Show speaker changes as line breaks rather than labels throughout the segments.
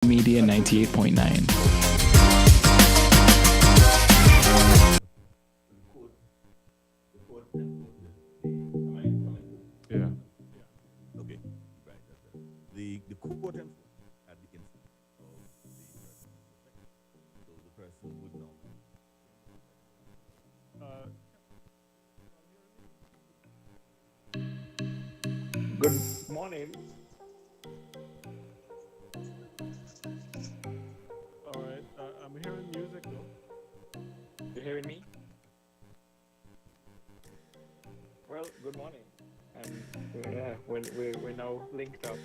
Media 98.9.
Yeah.
Okay, right. The quote and at the instant of the person, so the person would know.
Good morning.
All right. I'm hearing music though.
You hearing me? Well, good morning. And yeah, we're now linked up.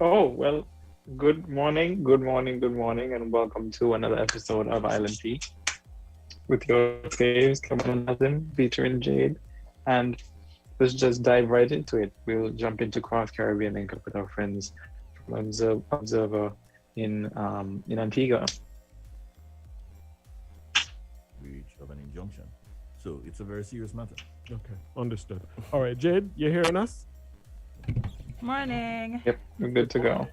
Oh, well, good morning, and welcome to another episode of Island Tea with your faves, Kevon and Azem, featuring Jade. And let's just dive right into it. We'll jump into Cross Caribbean and with our friends from Observer in Antigua.
Breach of an injunction. So it's a very serious matter.
Okay, understood. All right, Jade, you hearing us?
Morning.
Yep, we're good to go.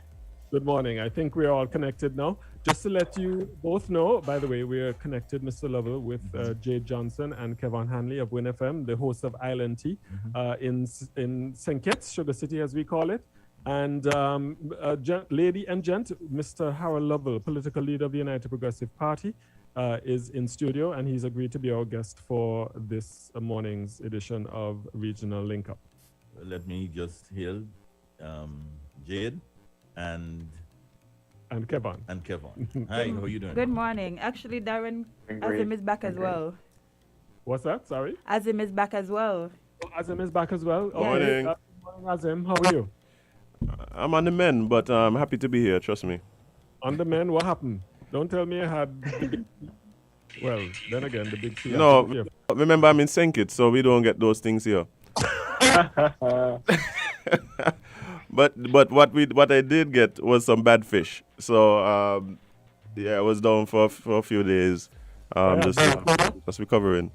Good morning. I think we're all connected now. Just to let you both know, by the way, we are connected, Mr. Lovell, with Jade Johnson and Kevon Hanley of WINN FM, the host of Island Tea in St Kitts, Sugar City, as we call it. And lady and gent, Mr. Harold Lovell, political leader of the United Progressive Party, is in studio, and he's agreed to be our guest for this morning's edition of Regional Link Up.
Let me just hail Jade and
Kevon.
Hi, how are you doing?
Good morning. Actually, Darren Azem is back as well.
What's that? Sorry?
Azem is back as well.
Oh, Azem is back as well.
Yes.
Okay. Morning, Azem. How are you?
I'm on the men, but I'm happy to be here. Trust me.
On the men, what happened? Don't tell me I had the big... Well, then again, the big...
No, remember I'm in St Kitts, so we don't get those things here. But what I did get was some bad fish. So I was down for a few days, just recovering.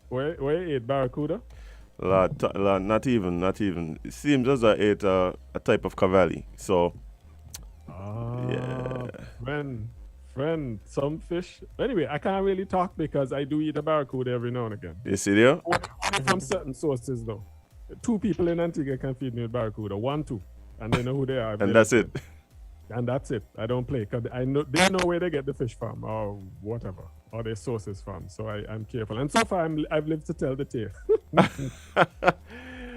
Where you ate barracuda?
Not even. It seems as I ate a type of cavalli. So yeah.
Friend, some fish. Anyway, I can't really talk because I do eat a barracuda every now and again.
You see there?
From certain sources, though. 2 people in Antigua can feed me with barracuda. 1, 2. And they know who they are.
And that's it.
And that's it. I don't play. Because I know they know where they get the fish from or whatever. Or their sources from. So I'm careful. And so far, I've lived to tell the tale.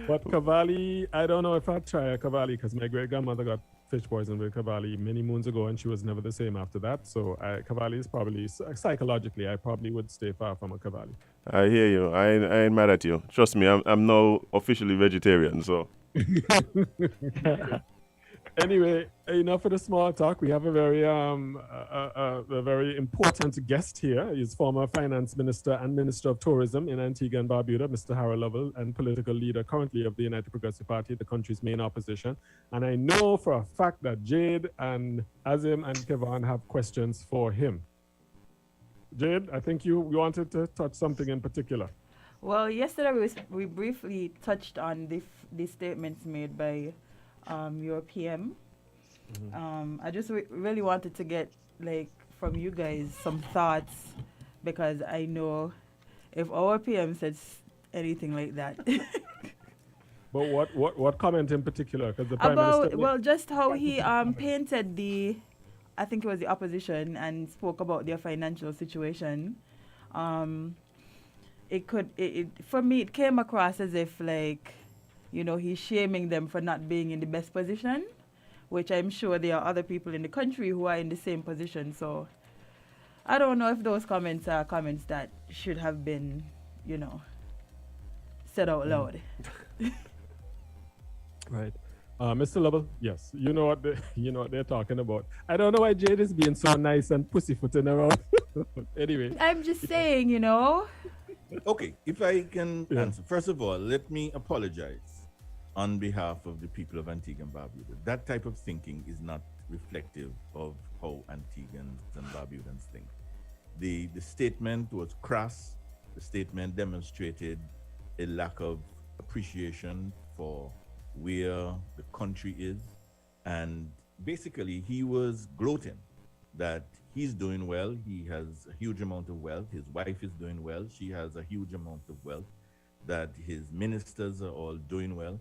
But cavalli, I don't know if I'd try a cavalli because my great-grandmother got fish poison with cavalli many moons ago and she was never the same after that. So cavalli is probably, psychologically, I probably would stay far from a cavalli.
I hear you. I ain't mad at you. Trust me, I'm now officially vegetarian, so.
Anyway, enough of the small talk. We have a very important guest here. He's former finance minister and minister of tourism in Antigua and Barbuda, Mr. Harold Lovell, and political leader currently of the United Progressive Party, the country's main opposition. And I know for a fact that Jade and Azem and Kevon have questions for him. Jade, I think you wanted to touch something in particular.
Well, yesterday we briefly touched on the statements made by your PM. I just really wanted to get from you guys some thoughts because I know if our PM says anything like that.
But what comment in particular? Because the Prime Minister...
Well, just how he painted I think it was the opposition and spoke about their financial situation. For me, it came across as if he's shaming them for not being in the best position, which I'm sure there are other people in the country who are in the same position. So I don't know if those comments are comments that should have been, said out loud.
Right. Mr. Lovell, yes, you know what they're talking about. I don't know why Jade is being so nice and pussyfooting around. Anyway.
I'm just saying,
Okay, if I can
Yeah.
answer. First of all, let me apologize on behalf of the people of Antigua and Barbuda. That type of thinking is not reflective of how Antiguans and Barbudans think. The statement was crass. The statement demonstrated a lack of appreciation for where the country is. And basically, he was gloating that he's doing well. He has a huge amount of wealth. His wife is doing well. She has a huge amount of wealth. That his ministers are all doing well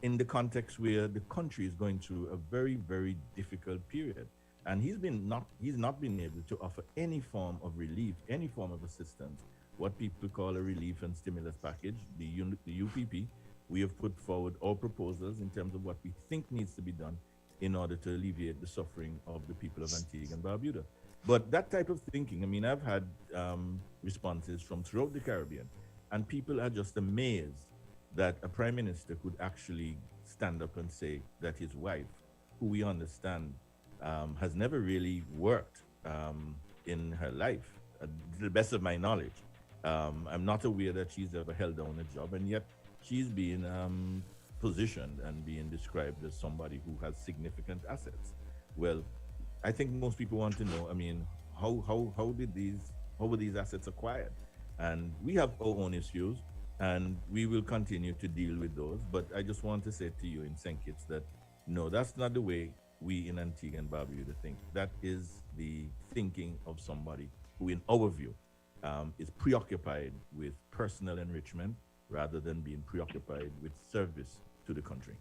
in the context where the country is going through a very, very difficult period. And he's not been able to offer any form of relief, any form of assistance, what people call a relief and stimulus package, the UPP. We have put forward our proposals in terms of what we think needs to be done in order to alleviate the suffering of the people of Antigua and Barbuda. But that type of thinking, I mean, I've had responses from throughout the Caribbean, and people are just amazed that a prime minister could actually stand up and say that his wife, who we understand has never really worked in her life, to the best of my knowledge. I'm not aware that she's ever held down a job, and yet she's being positioned and being described as somebody who has significant assets. Well, I think most people want to know, I mean, how were these assets acquired? And we have our own issues, and we will continue to deal with those. But I just want to say to you in St. Kitts that no, that's not the way we in Antigua and Barbuda think. That is the thinking of somebody who, in our view, is preoccupied with personal enrichment rather than being preoccupied with service to the country.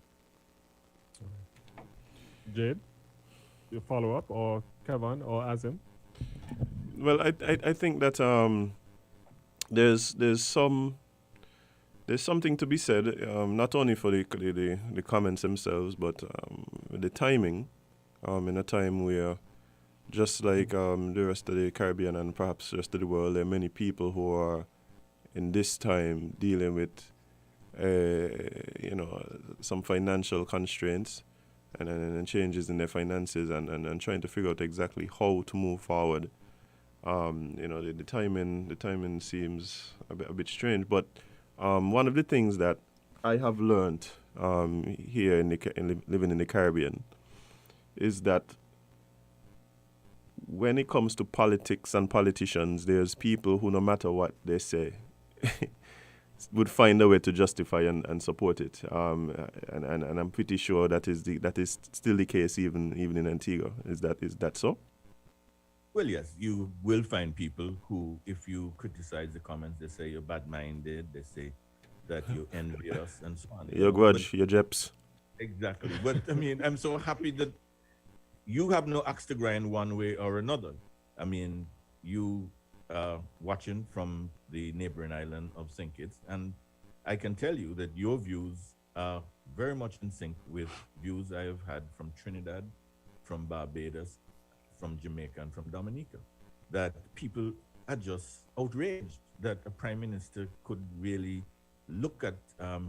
Jade, you follow up, or Kevon or Azem?
Well, I think that there's something to be said, not only for the comments themselves, but the timing, in a time where, just like the rest of the Caribbean and perhaps the rest of the world, there are many people who are in this time dealing with, some financial constraints and changes in their finances and trying to figure out exactly how to move forward. The timing seems a bit strange, but one of the things that I have learned here living in the Caribbean is that when it comes to politics and politicians, there's people who, no matter what they say, would find a way to justify and support it. And I'm pretty sure that is still the case even in Antigua. Is that so?
Well, yes, you will find people who, if you criticize the comments, they say you're bad-minded, they say that you're envious, and so on.
Your grudge, your jeps.
Exactly. But, I mean, I'm so happy that you have no axe to grind one way or another. I mean, you are watching from the neighboring island of St. Kitts, and I can tell you that your views are very much in sync with views I have had from Trinidad, from Barbados, from Jamaica, and from Dominica, that people are just outraged that a prime minister could really look at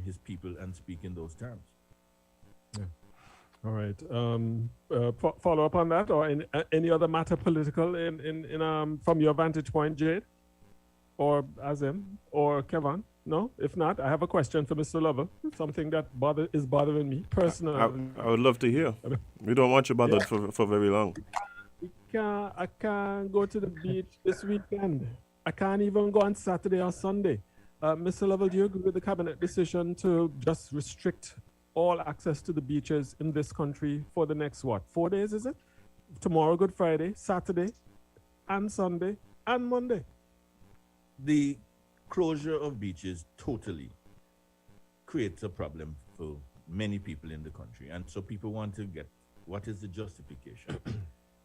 his people and speak in those terms.
Yeah. All right. Follow up on that, or any other matter political in from your vantage point, Jade, or Azem, or Kevon? No. If not, I have a question for Mr. Lover. Something that is bothering me personally.
I would love to hear. We don't want you bothered for very long.
I can't go to the beach this weekend. I can't even go on Saturday or Sunday. Mr. Lovell, do you agree with the cabinet decision to just restrict all access to the beaches in this country for the next, 4 days, is it? Tomorrow, Good Friday, Saturday, and Sunday, and Monday.
The closure of beaches totally creates a problem for many people in the country. And so people want to get, what is the justification?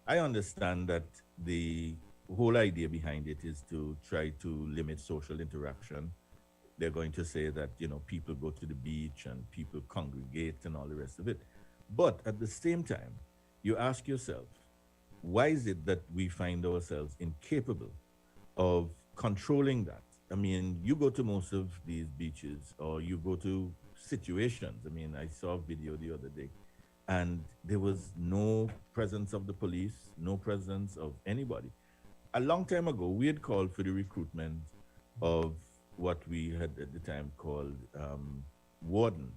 I understand that the whole idea behind it is to try to limit social interaction. They're going to say that, people go to the beach and people congregate and all the rest of it. But at the same time, you ask yourself, why is it that we find ourselves incapable of controlling that? I mean, you go to most of these beaches, or you go to situations. I mean, I saw a video the other day, and there was no presence of the police, no presence of anybody. A long time ago, we had called for the recruitment of what we had at the time called wardens,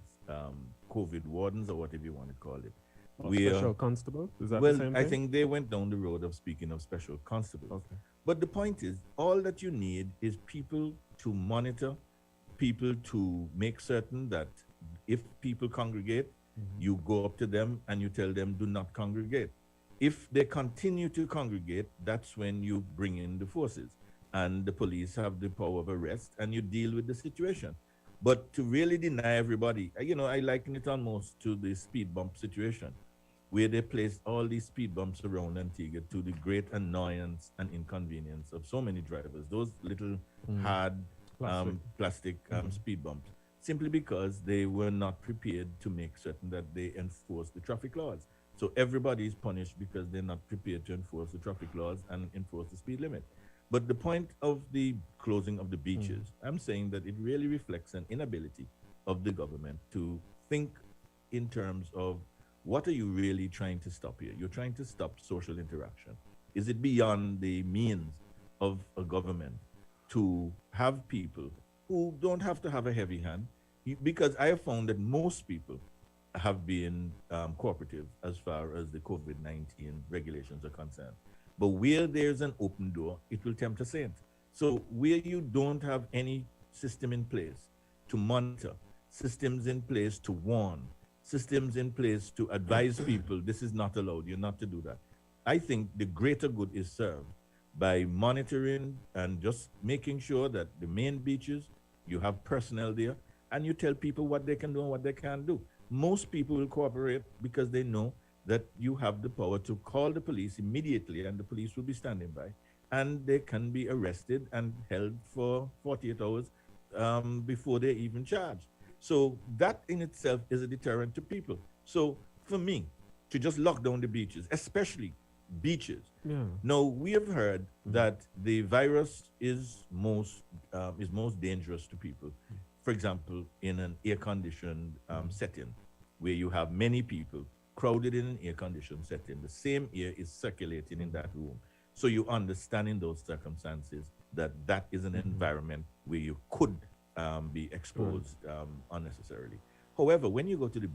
COVID wardens, or whatever you want to call it.
Special constable? Is that
Well,
the same
I
thing?
think they went down the road of speaking of special constables.
Okay.
But the point is, all that you need is people to monitor, people to make certain that if people congregate, you go up to them and you tell them, do not congregate. If they continue to congregate, that's when you bring in the forces. And the police have the power of arrest and you deal with the situation. But to really deny everybody, I liken it almost to the speed bump situation, where they placed all these speed bumps around Antigua to the great annoyance and inconvenience of so many drivers. Those little hard plastic speed bumps, simply because they were not prepared to make certain that they enforce the traffic laws. So everybody is punished because they're not prepared to enforce the traffic laws and enforce the speed limit. But the point of the closing of the beaches, I'm saying that it really reflects an inability of the government to think in terms of what are you really trying to stop here? You're trying to stop social interaction. Is it beyond the means of a government to have people who don't have to have a heavy hand? Because I have found that most people have been cooperative as far as the COVID-19 regulations are concerned. But where there's an open door, it will tempt a saint. So where you don't have any system in place to monitor, systems in place to warn, systems in place to advise people, this is not allowed, you're not to do that. I think the greater good is served by monitoring and just making sure that the main beaches, you have personnel there, and you tell people what they can do and what they can't do. Most people will cooperate because they know that you have the power to call the police immediately and the police will be standing by, and they can be arrested and held for 48 hours before they're even charged. So that in itself is a deterrent to people. So for me, to just lock down the beaches, especially beaches. Now, we have heard that the virus is most dangerous to people. For example, in an air-conditioned setting where you have many people crowded in an air-conditioned setting, the same air is circulating in that room. So you understand in those circumstances that that is an environment where you could be exposed unnecessarily. However, when you go to the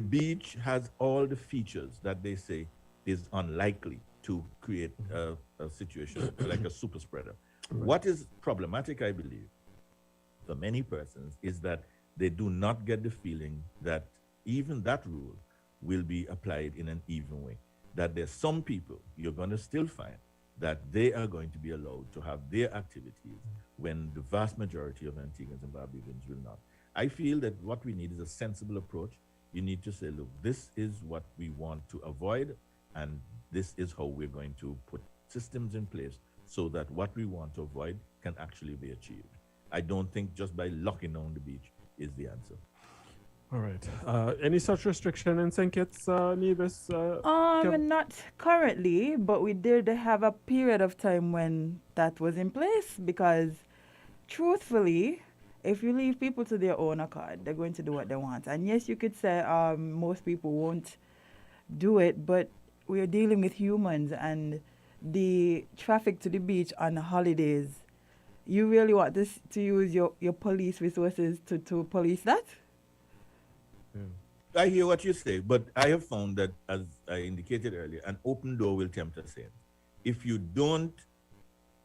beach has all the features that they say is unlikely to create a situation like a super spreader. What is problematic, I believe, for many persons is that they do not get the feeling that even that rule will be applied in an even way. That there's some people you're going to still find that they are going to be allowed to have their activities when the vast majority of Antiguans and Barbadians will not. I feel that what we need is a sensible approach. You need to say, look, this is what we want to avoid, and this is how we're going to put systems in place so that what we want to avoid can actually be achieved. I don't think just by locking down the beach is the answer.
All right. Any such restriction in St Kitts, Nevis?
Not currently, but we did have a period of time when that was in place because, truthfully, if you leave people to their own accord, they're going to do what they want. And yes, you could say most people won't do it, but we're dealing with humans, and the traffic to the beach on holidays, you really want this to use your police resources to police that?
I hear what you say, but I have found that, as I indicated earlier, an open door will tempt us in. If you don't,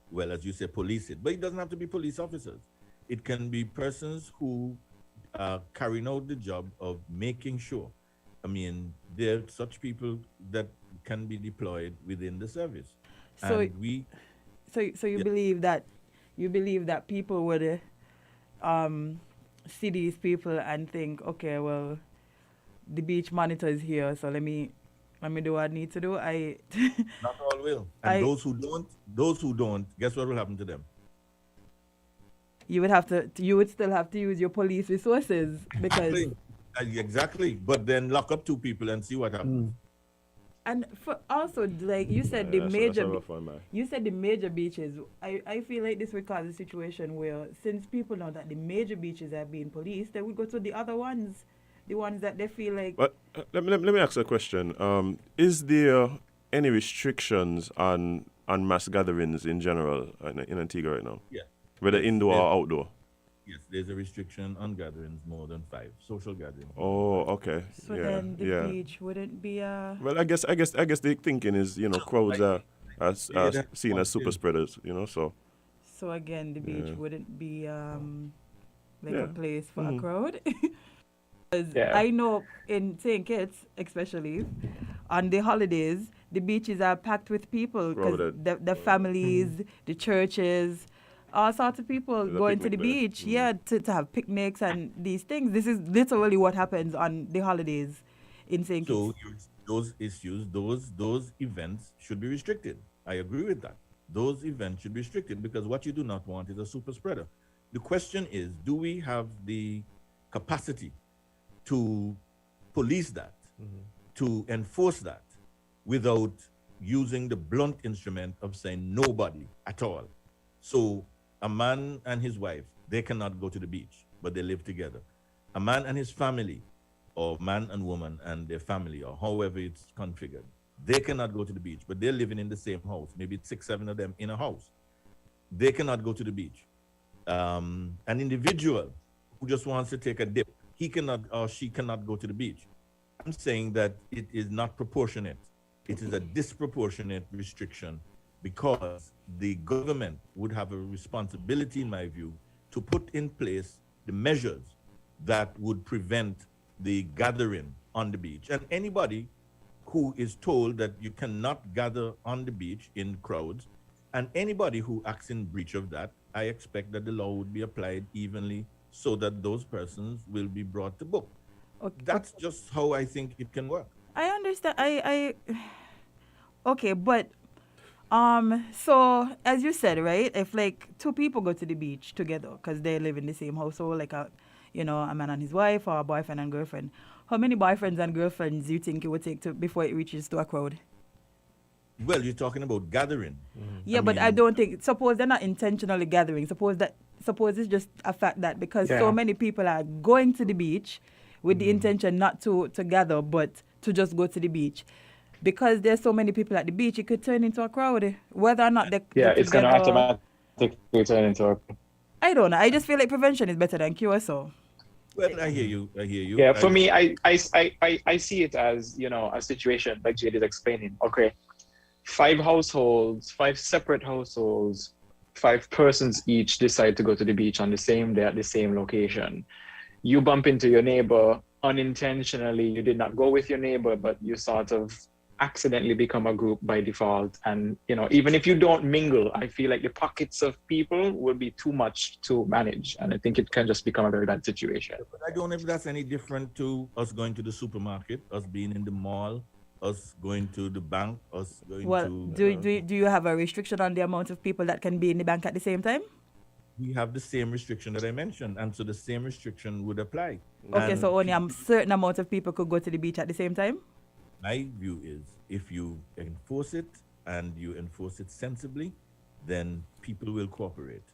well, as you say, police it, but it doesn't have to be police officers. It can be persons who are carrying out the job of making sure. I mean, there are such people that can be deployed within the service.
So
and we,
so you believe that people would see these people and think, okay, well, the beach monitor is here, so let me do what I need to do.
Not all will. And those who don't, guess what will happen to them?
You would still have to use your police resources because
Exactly. But then lock up two people and see what happens.
And for also, like you said, you said the major beaches. I feel like this would cause a situation where, since people know that the major beaches are being policed, they would go to the other ones, the ones that they feel like.
But let me ask a question. Is there any restrictions on mass gatherings in general in Antigua right now?
Yeah.
Whether indoor or outdoor.
Yes, there's a restriction on gatherings more than 5, social gatherings.
Oh, okay.
So
yeah,
then the
yeah.
beach wouldn't be a.
Well, I guess the thinking is, crowds are seen as super spreaders, so.
So again, the beach
Yeah.
wouldn't be like
Yeah.
a place for a
Mhm.
crowd. 'Cause
Yeah.
I know in St Kitts, especially on the holidays, the beaches are packed with people because
Crowded.
the families, the churches, all sorts of people
There's a
going to the
picnic there.
beach, yeah, to have picnics and these things. This is literally what happens on the holidays in St Kitts.
So those issues, those events should be restricted. I agree with that. Those events should be restricted because what you do not want is a super spreader. The question is, do we have the capacity to police that, to enforce that, without using the blunt instrument of saying nobody at all? So a man and his wife, they cannot go to the beach, but they live together. A man and his family, or man and woman and their family, or however it's configured, they cannot go to the beach, but they're living in the same house. Maybe it's 6, 7 of them in a house. They cannot go to the beach. An individual who just wants to take a dip, he cannot or she cannot go to the beach. I'm saying that it is not proportionate. It is a disproportionate restriction because the government would have a responsibility, in my view, to put in place the measures that would prevent the gathering on the beach. And anybody who is told that you cannot gather on the beach in crowds, and anybody who acts in breach of that, I expect that the law would be applied evenly so that those persons will be brought to book.
Okay.
That's just how I think it can work.
I understand. Okay, but so as you said, right? If like 2 people go to the beach together because they live in the same household, like a man and his wife or a boyfriend and girlfriend, how many boyfriends and girlfriends do you think it would take to before it reaches to a crowd?
Well, you're talking about gathering.
Yeah, but I don't think. Suppose they're not intentionally gathering. Suppose it's just a fact that because so
Yeah.
many people are going to the beach with the intention not to gather, but to just go to the beach. Because there's so many people at the beach, it could turn into a crowd. Whether or not they
Yeah,
they're
it's going to
together-
automatically turn into a.
I don't know. I just feel like prevention is better than cure. So
Well, I hear you.
Yeah, for me, I see it as, a situation like Jade is explaining. Okay, 5 households, 5 separate households, 5 persons each decide to go to the beach on the same day at the same location. You bump into your neighbor unintentionally. You did not go with your neighbor, but you sort of accidentally become a group by default. And, even if you don't mingle, I feel like the pockets of people will be too much to manage. And I think it can just become a very bad situation.
But I don't know if that's any different to us going to the supermarket, us being in the mall, us going to the bank, us going
well,
to...
do you have a restriction on the amount of people that can be in the bank at the same time?
We have the same restriction that I mentioned, and so the same restriction would apply.
Okay,
And
so only a certain amount of people could go to the beach at the same time?
my view is if you enforce it and you enforce it sensibly, then people will cooperate.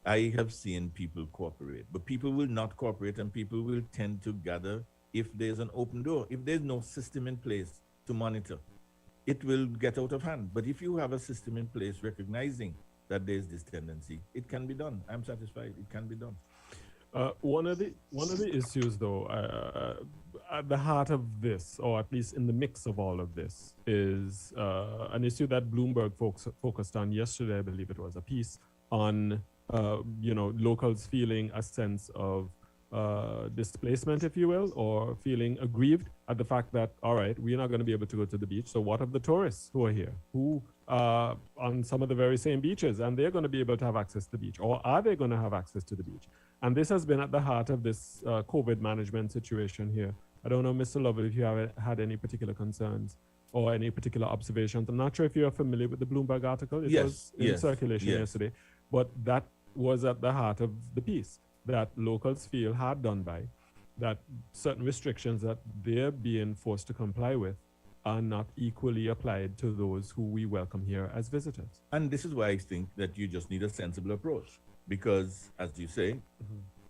I have seen people cooperate, but people will not cooperate and people will tend to gather if there's an open door. If there's no system in place to monitor, it will get out of hand. But if you have a system in place recognizing that there's this tendency, it can be done. I'm satisfied it can be done.
One of the issues, though, at the heart of this, or at least in the mix of all of this, is an issue that Bloomberg focused on yesterday. I believe it was a piece on locals feeling a sense of displacement, if you will, or feeling aggrieved at the fact that, all right, we're not going to be able to go to the beach. So what of the tourists who are here, who are on some of the very same beaches, and they're going to be able to have access to the beach, or are they going to have access to the beach? And this has been at the heart of this COVID management situation here. I don't know, Mr. Lovell, if you have had any particular concerns or any particular observations. I'm not sure if you're familiar with the Bloomberg article. It was in circulation yesterday. But that was at the heart of the piece, that locals feel hard done by, that certain restrictions that they're being forced to comply with are not equally applied to those who we welcome here as visitors.
And this is why I think that you just need a sensible approach. Because, as you say,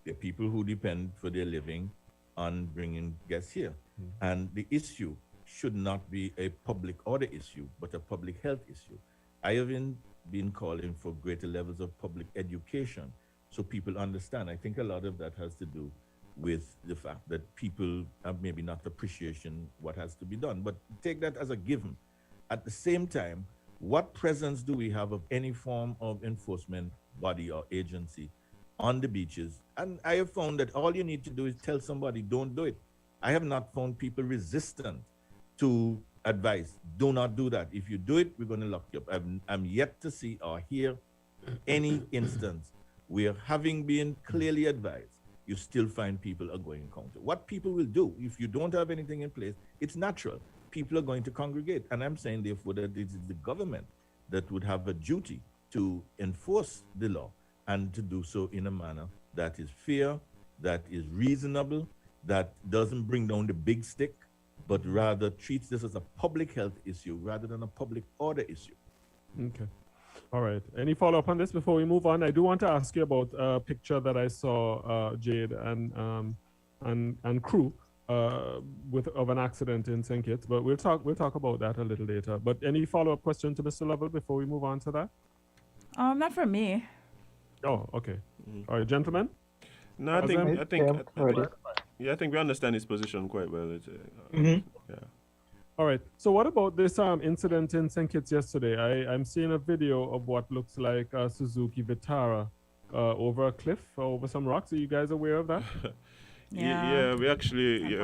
there are people who depend for their living on bringing guests here. And the issue should not be a public order issue, but a public health issue. I have been calling for greater levels of public education so people understand. I think a lot of that has to do with the fact that people have maybe not appreciation what has to be done, but take that as a given. At the same time, what presence do we have of any form of enforcement body or agency on the beaches? And I have found that all you need to do is tell somebody, don't do it. I have not found people resistant to advice. Do not do that. If you do it, we're going to lock you up. I'm yet to see or hear any instance where, having been clearly advised, you still find people are going counter. What people will do, if you don't have anything in place, it's natural. People are going to congregate. And I'm saying, therefore, that it is the government that would have a duty to enforce the law and to do so in a manner that is fair, that is reasonable, that doesn't bring down the big stick, but rather treats this as a public health issue rather than a public order issue.
Okay. All right. Any follow-up on this before we move on? I do want to ask you about a picture that I saw, Jade and crew of an accident in St Kitts, but we'll talk about that a little later. But any follow-up question to Mr. Lovell before we move on to that?
Not for me.
Oh, okay. All right, gentlemen.
No, I think we understand his position quite well. Yeah.
All right. So what about this incident in St. Kitts yesterday? I'm seeing a video of what looks like a Suzuki Vitara over a cliff, over some rocks. Are you guys aware of that?
Yeah, we actually, we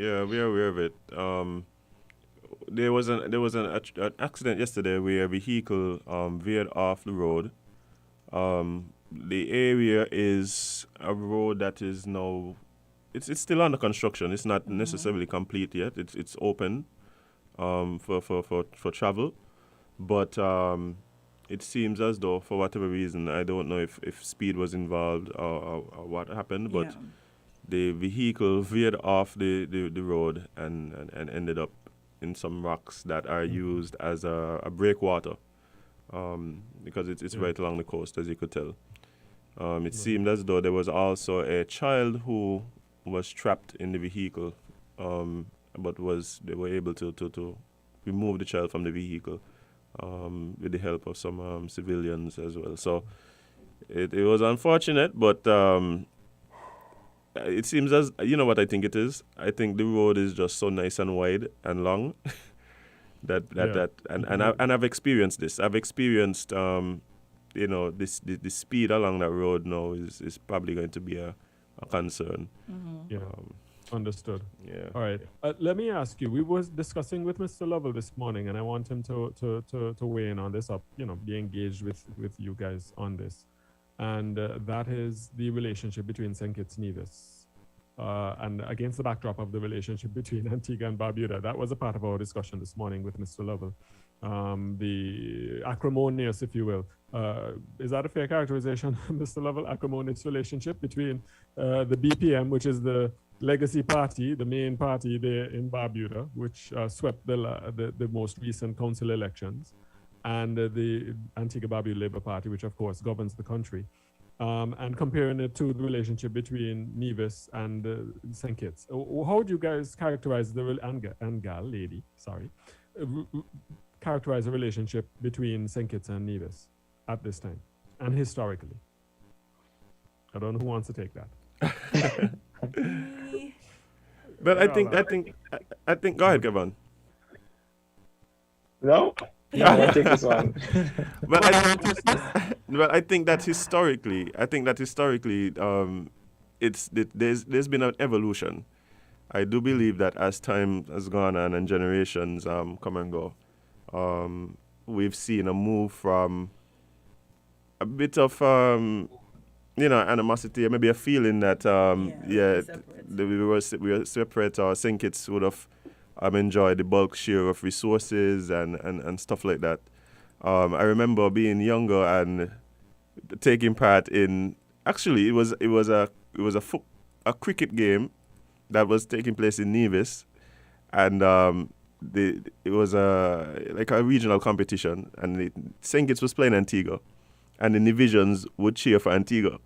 are aware of it. There was an accident yesterday where a vehicle veered off the road. The area is a road that is now, it's still under construction. It's not necessarily complete yet. It's open for travel, but it seems as though, for whatever reason, I don't know if speed was involved or what happened, but the vehicle veered off the road and ended up in some rocks that are used as a breakwater, because it's right along the coast, as you could tell. It seemed as though there was also a child who was trapped in the vehicle, but they were able to remove the child from the vehicle with the help of some civilians as well. So it was unfortunate, but it seems as, you know what I think it is? I think the road is just so nice and wide and long and I've experienced this. I've experienced the speed along that road now is probably going to be a concern.
Yeah. Understood.
Yeah.
All right. Let me ask you. We was discussing with Mr. Lovell this morning, and I want him to weigh in on this, be engaged with you guys on this, and that is the relationship between St Kitts and Nevis, and against the backdrop of the relationship between Antigua and Barbuda. That was a part of our discussion this morning with Mr. Lovell. The acrimonious, if you will. Is that a fair characterization, Mr. Lovell? Acrimonious relationship between the BPM, which is the legacy party, the main party there in Barbuda, which swept the most recent council elections, and the Antigua-Barbuda Labour Party, which of course governs the country, and comparing it to the relationship between Nevis and St. Kitts. How would you guys characterize characterize the relationship between St. Kitts and Nevis at this time and historically? I don't know who wants to take that.
But I think go ahead, Kevon.
No? I'll take this one.
But I think that historically, there's been an evolution. I do believe that as time has gone on and generations come and go, we've seen a move from a bit of animosity, or maybe a feeling that we were separate, or St. Kitts would have enjoyed the bulk share of resources and stuff like that. I remember being younger and taking part in, actually it was a cricket game that was taking place in Nevis, and it was like a regional competition, and St. Kitts was playing Antigua, and the Nevisians would cheer for Antigua.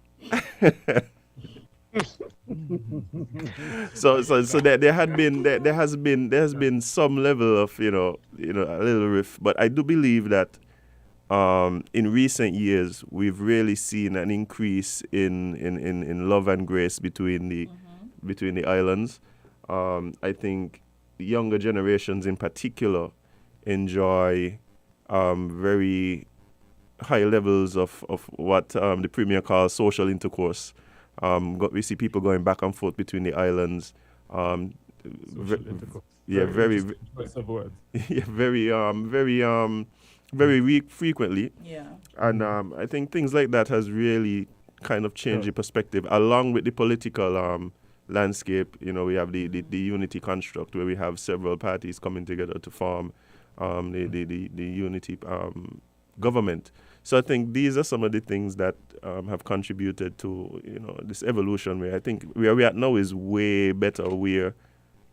so there has been some level of a little rift, but I do believe that in recent years, we've really seen an increase in love and grace between the islands. I think younger generations in particular enjoy very high levels of what the Premier calls social intercourse. We see people going back and forth between the islands.
Social intercourse.
Yeah, very
interesting choice of words.
yeah, very frequently.
Yeah.
And I think things like that has really kind of changed the perspective, along with the political landscape. You know, we have the unity construct where we have several parties coming together to form the unity government. So I think these are some of the things that have contributed to, you know, this evolution where I think where we're at now is way better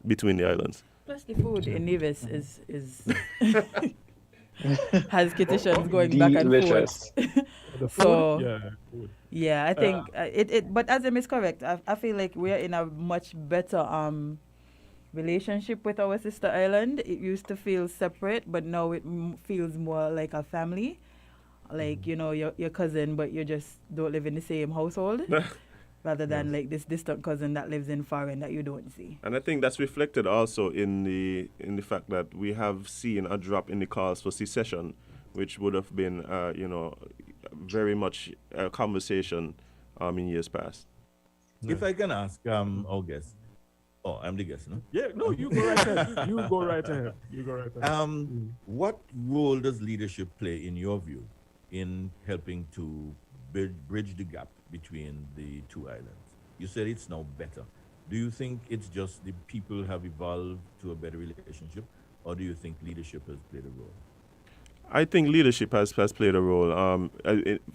between the islands.
Plus the food in Nevis is has kitchens going back and
Delicious.
forth.
The
So-
food, yeah, food.
Yeah, I think it. But Azem is correct. I feel like we're in a much better relationship with our sister island. It used to feel separate, but now it feels more like a family. Like, you know, your cousin, but you just don't live in the same household, rather than like this distant cousin that lives in foreign that you don't see.
And I think that's reflected also in the fact that we have seen a drop in the calls for secession, which would have been, you know, very much a conversation in years past.
If I can ask our guest, I'm the guest, no?
Yeah, no, you go right ahead. You go right ahead. You go right ahead.
What role does leadership play, in your view, in helping to bridge the gap between the two islands? You said it's now better. Do you think it's just the people have evolved to a better relationship, or do you think leadership has played a role?
I think leadership has played a role.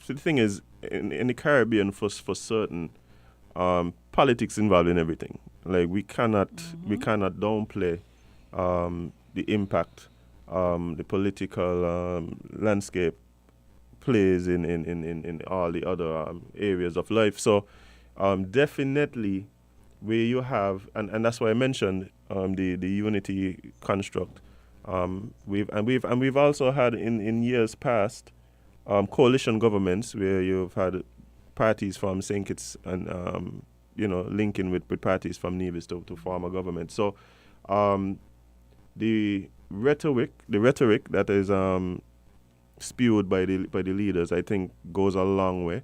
So the thing is, in the Caribbean, for certain, politics involved in everything. Like we cannot downplay the impact the political landscape plays in all the other areas of life. So definitely, where you have, and that's why I mentioned the unity construct. We've also had in years past coalition governments where you've had parties from St Kitts and linking with parties from Nevis to form a government. So the rhetoric that is spewed by the leaders, I think, goes a long way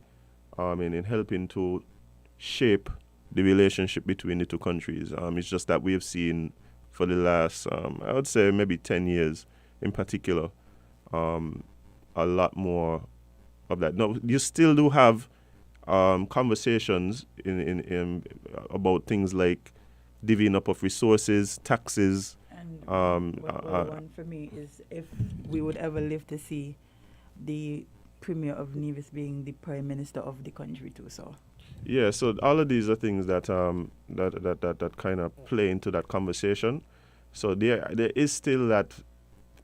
in helping to shape the relationship between the two countries. It's just that we have seen for the last, I would say maybe 10 years in particular, a lot more of that. No, you still do have conversations in about things like divvying up of resources, taxes.
And one for me is if we would ever live to see the Premier of Nevis being the Prime Minister of the country too. So.
Yeah, so all of these are things that that kind of play into that conversation. So there is still that,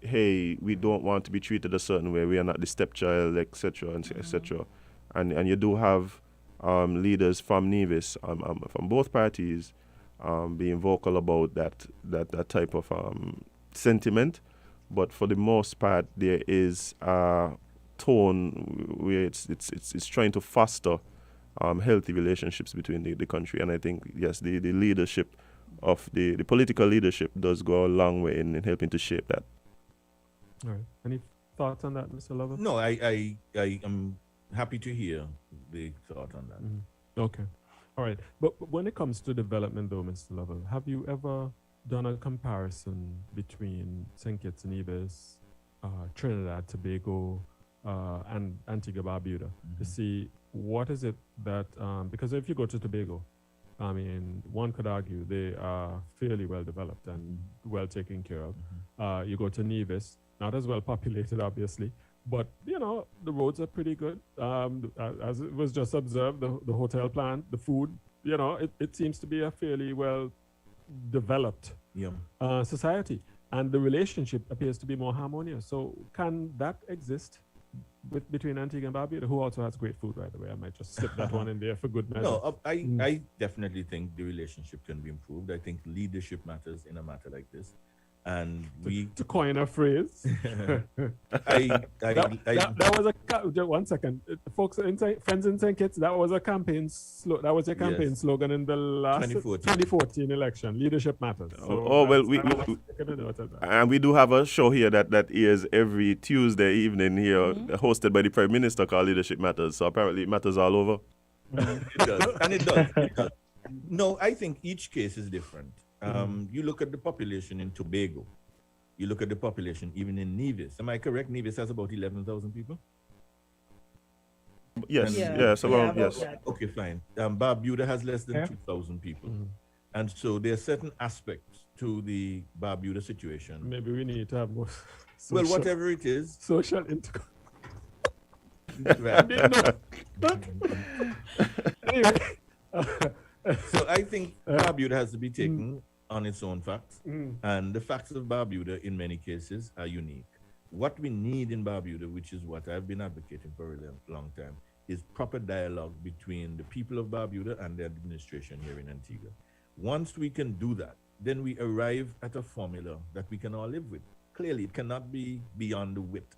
hey, we don't want to be treated a certain way. We are not the stepchild, etc., etc. And you do have leaders from Nevis, from both parties, being vocal about that type of sentiment. But for the most part, there is a tone where it's trying to foster healthy relationships between the country. And I think, yes, the leadership of the political leadership does go a long way in helping to shape that.
All right. Any thoughts on that, Mr. Lover?
No, I am happy to hear the thought on that.
Mm-hmm. Okay. All right. But when it comes to development, though, Mr. Lover, have you ever done a comparison between St Kitts and Nevis, Trinidad, Tobago, and Antigua Barbuda to see what is it that, because if you go to Tobago, I mean, one could argue they are fairly well developed and well taken care of. You go to Nevis, not as well populated, obviously, but, you know, the roads are pretty good. As it was just observed, the hotel plan, the food, you know, it seems to be a fairly well developed society. And the relationship appears to be more harmonious. So can that exist between Antigua and Barbuda, who also has great food, by the way? I might just slip that one in there for good measure.
No, I definitely think the relationship can be improved. I think leadership matters in a matter like this. And we
to coin a phrase. That was just 1 second, folks, friends in St Kitts. That was a campaign. That was your campaign slogan in the last 2014 election. Leadership matters. So
and we do have a show here that airs every Tuesday evening here, hosted by the Prime Minister, called Leadership Matters. So apparently it matters all over.
It does, and it does. No, I think each case is different. You look at the population in Tobago. You look at the population even in Nevis. Am I correct? Nevis has about 11,000 people.
Yes. Yes.
Okay, fine. Barbuda has less than 2,000 people, and so there are certain aspects to the Barbuda situation.
Maybe we need to have more.
Well, whatever it is,
social intercourse. Anyway.
So I think Barbuda has to be taken on its own facts, and the facts of Barbuda in many cases are unique. What we need in Barbuda, which is what I've been advocating for a long time, is proper dialogue between the people of Barbuda and the administration here in Antigua. Once we can do that, then we arrive at a formula that we can all live with. Clearly, it cannot be beyond the width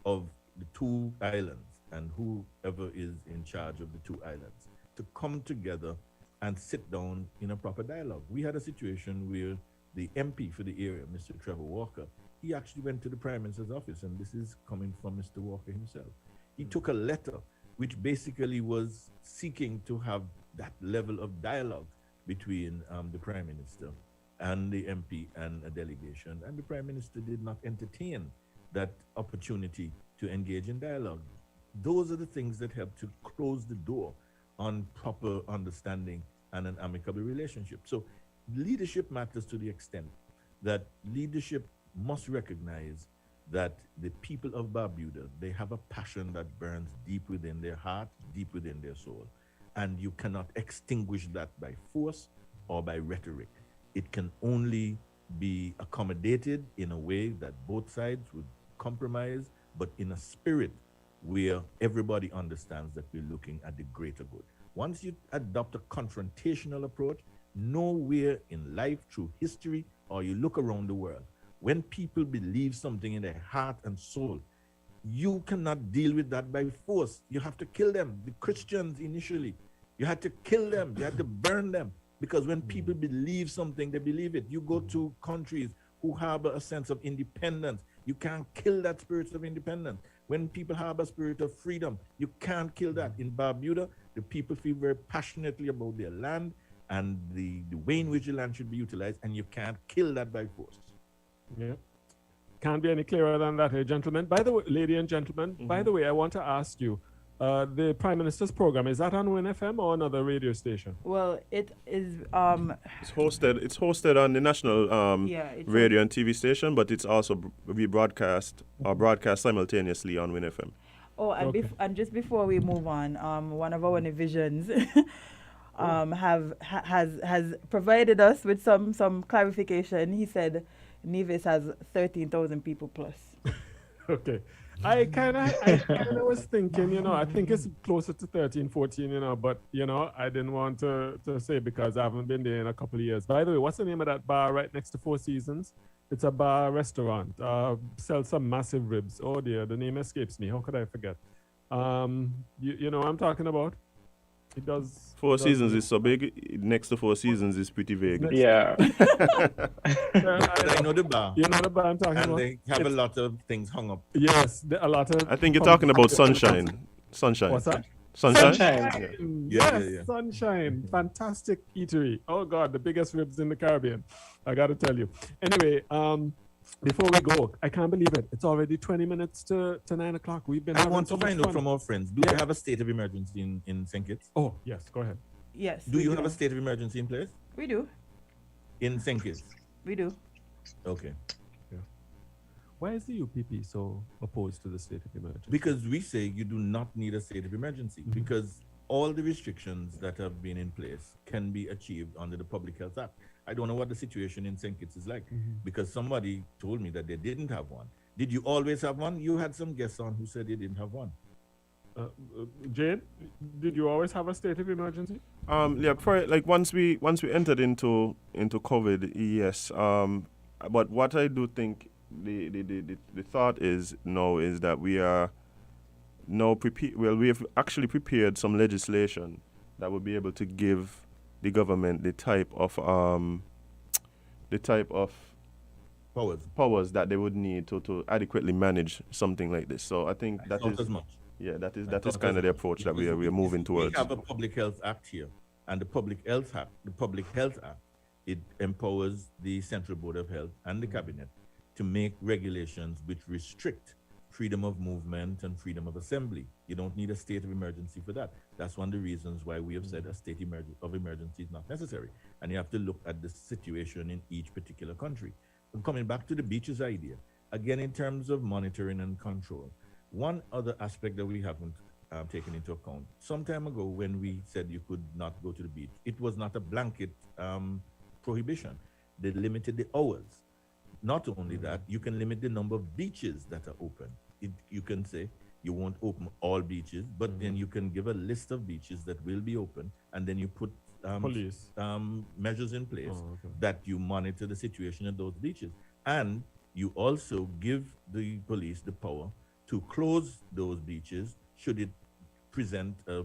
of the two islands and whoever is in charge of the two islands to come together and sit down in a proper dialogue. We had a situation where the MP for the area, Mr. Trevor Walker, he actually went to the Prime Minister's office, and this is coming from Mr. Walker himself. He took a letter which basically was seeking to have that level of dialogue between the Prime Minister and the MP and a delegation, and the Prime Minister did not entertain that opportunity to engage in dialogue. Those are the things that help to close the door on proper understanding and an amicable relationship. So leadership matters to the extent that leadership must recognize that the people of Barbuda, they have a passion that burns deep within their heart, deep within their soul. And you cannot extinguish that by force or by rhetoric. It can only be accommodated in a way that both sides would compromise, but in a spirit where everybody understands that we're looking at the greater good. Once you adopt a confrontational approach, nowhere in life, through history, or you look around the world, when people believe something in their heart and soul, you cannot deal with that by force. You have to kill them. The Christians initially, you had to kill them. You had to burn them. Because when people believe something, they believe it. You go to countries who harbor a sense of independence. You can't kill that spirit of independence. When people have a spirit of freedom, you can't kill that. In Barbuda, the people feel very passionately about their land and the way in which the land should be utilized, and you can't kill that by force.
Yeah. Can't be any clearer than that, gentlemen. By the way, lady and gentlemen, by the way, I want to ask you, the Prime Minister's program, is that on WINN FM or another radio station?
Well, it is.
It's hosted on the national radio and TV station, but it's also broadcast simultaneously on WINN FM.
Oh, and,
Okay.
and just before we move on, one of our divisions has provided us with some clarification. He said Nevis has 13,000 people plus.
Okay. I kind of was thinking, I think it's closer to 13, 14, but, I didn't want to say because I haven't been there in a couple of years. By the way, what's the name of that bar right next to Four Seasons? It's a bar restaurant. Sells some massive ribs. Oh dear, the name escapes me. How could I forget? You know what I'm talking about? It does.
Four Seasons is so big. Next to Four Seasons is pretty vague.
Yeah.
I know the bar.
You know the bar I'm talking
And
about?
they have a lot of things hung up.
Yes, a lot of.
I think you're talking about Sunshine. Sunshine.
What's that?
Sunshine?
Sunshine.
Yeah,
Yes,
yeah.
Sunshine. Fantastic eatery. Oh God, the biggest ribs in the Caribbean. I got to tell you. Anyway, before we go, I can't believe it. It's already 20 minutes to 9 o'clock. We've been.
I
having
want
so
to
much
find out
fun.
from our friends, do they have a state of emergency in St Kitts?
Oh yes, go ahead.
Yes.
Do
we
you have a state of emergency in place
We do.
in St Kitts?
We do.
Okay.
Why is the UPP so opposed to the state of emergency?
Because we say you do not need a state of emergency because all the restrictions that have been in place can be achieved under the Public Health Act. I don't know what the situation in St. Kitts is like because somebody told me that they didn't have one. Did you always have one? You had some guests on who said they didn't have one.
Jade, did you always have a state of emergency?
Once we entered into COVID, yes. but what I do think the thought is now is that we are now we have actually prepared some legislation that will be able to give the government the type of powers that they would need to adequately manage something like this. So I think
I
that
thought
is
as much.
that is
I thought
kind
as
of the
much.
approach that we
Because
are moving towards.
We have a Public Health Act here, and the Public Health Act, it empowers the Central Board of Health and the Cabinet to make regulations which restrict freedom of movement and freedom of assembly. You don't need a state of emergency for that. That's one of the reasons why we have said a state of emergency is not necessary. And you have to look at the situation in each particular country. And coming back to the beaches idea, again, in terms of monitoring and control, one other aspect that we haven't taken into account, some time ago when we said you could not go to the beach, it was not a blanket prohibition. They limited the hours. Not only that, you can limit the number of beaches that are open. You can say you won't open all beaches, but then you can give a list of beaches that will be open, and then you put
Police.
measures in place that you monitor the situation at those beaches. And you also give the police the power to close those beaches should it present a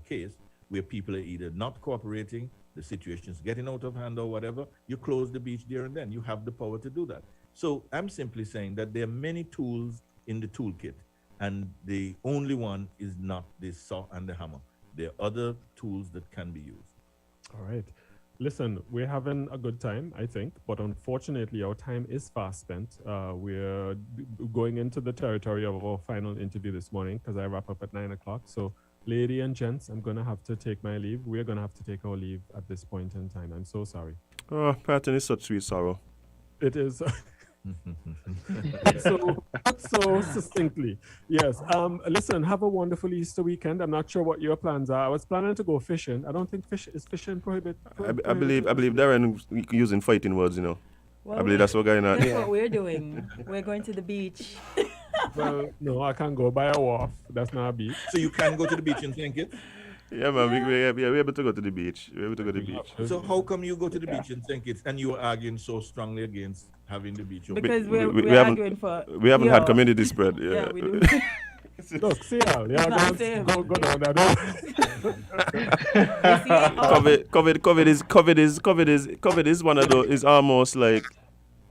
case where people are either not cooperating, the situation is getting out of hand or whatever. You close the beach there and then. You have the power to do that. So I'm simply saying that there are many tools in the toolkit, and the only one is not the saw and the hammer. There are other tools that can be used.
All right. Listen, we're having a good time, I think, but unfortunately, our time is fast spent. We're going into the territory of our final interview this morning because I wrap up at 9 o'clock. So, lady and gents, I'm going to have to take my leave. We're going to have to take our leave at this point in time. I'm so sorry.
Oh, parting is such sweet sorrow.
It is. so succinctly. Yes. Listen, have a wonderful Easter weekend. I'm not sure what your plans are. I was planning to go fishing. I don't think fishing prohibited.
I believe Darren using fighting words, you know.
Well,
I believe that's what going on.
That's what we're doing. We're going to the beach.
Well, no, I can't go by a wharf. That's not a beach.
So you can go to the beach in St Kitts?
Yeah, man, we're able to go to the beach. We're able to go to the beach.
So how come you go to the beach in St Kitts and you are arguing so strongly against having the beach open?
Because we're
haven't-
arguing for.
We haven't had community spread. Yeah,
Yeah, we do.
Look, see y'all. Yeah,
Not
go
same.
down that door.
COVID is one of those. Is almost like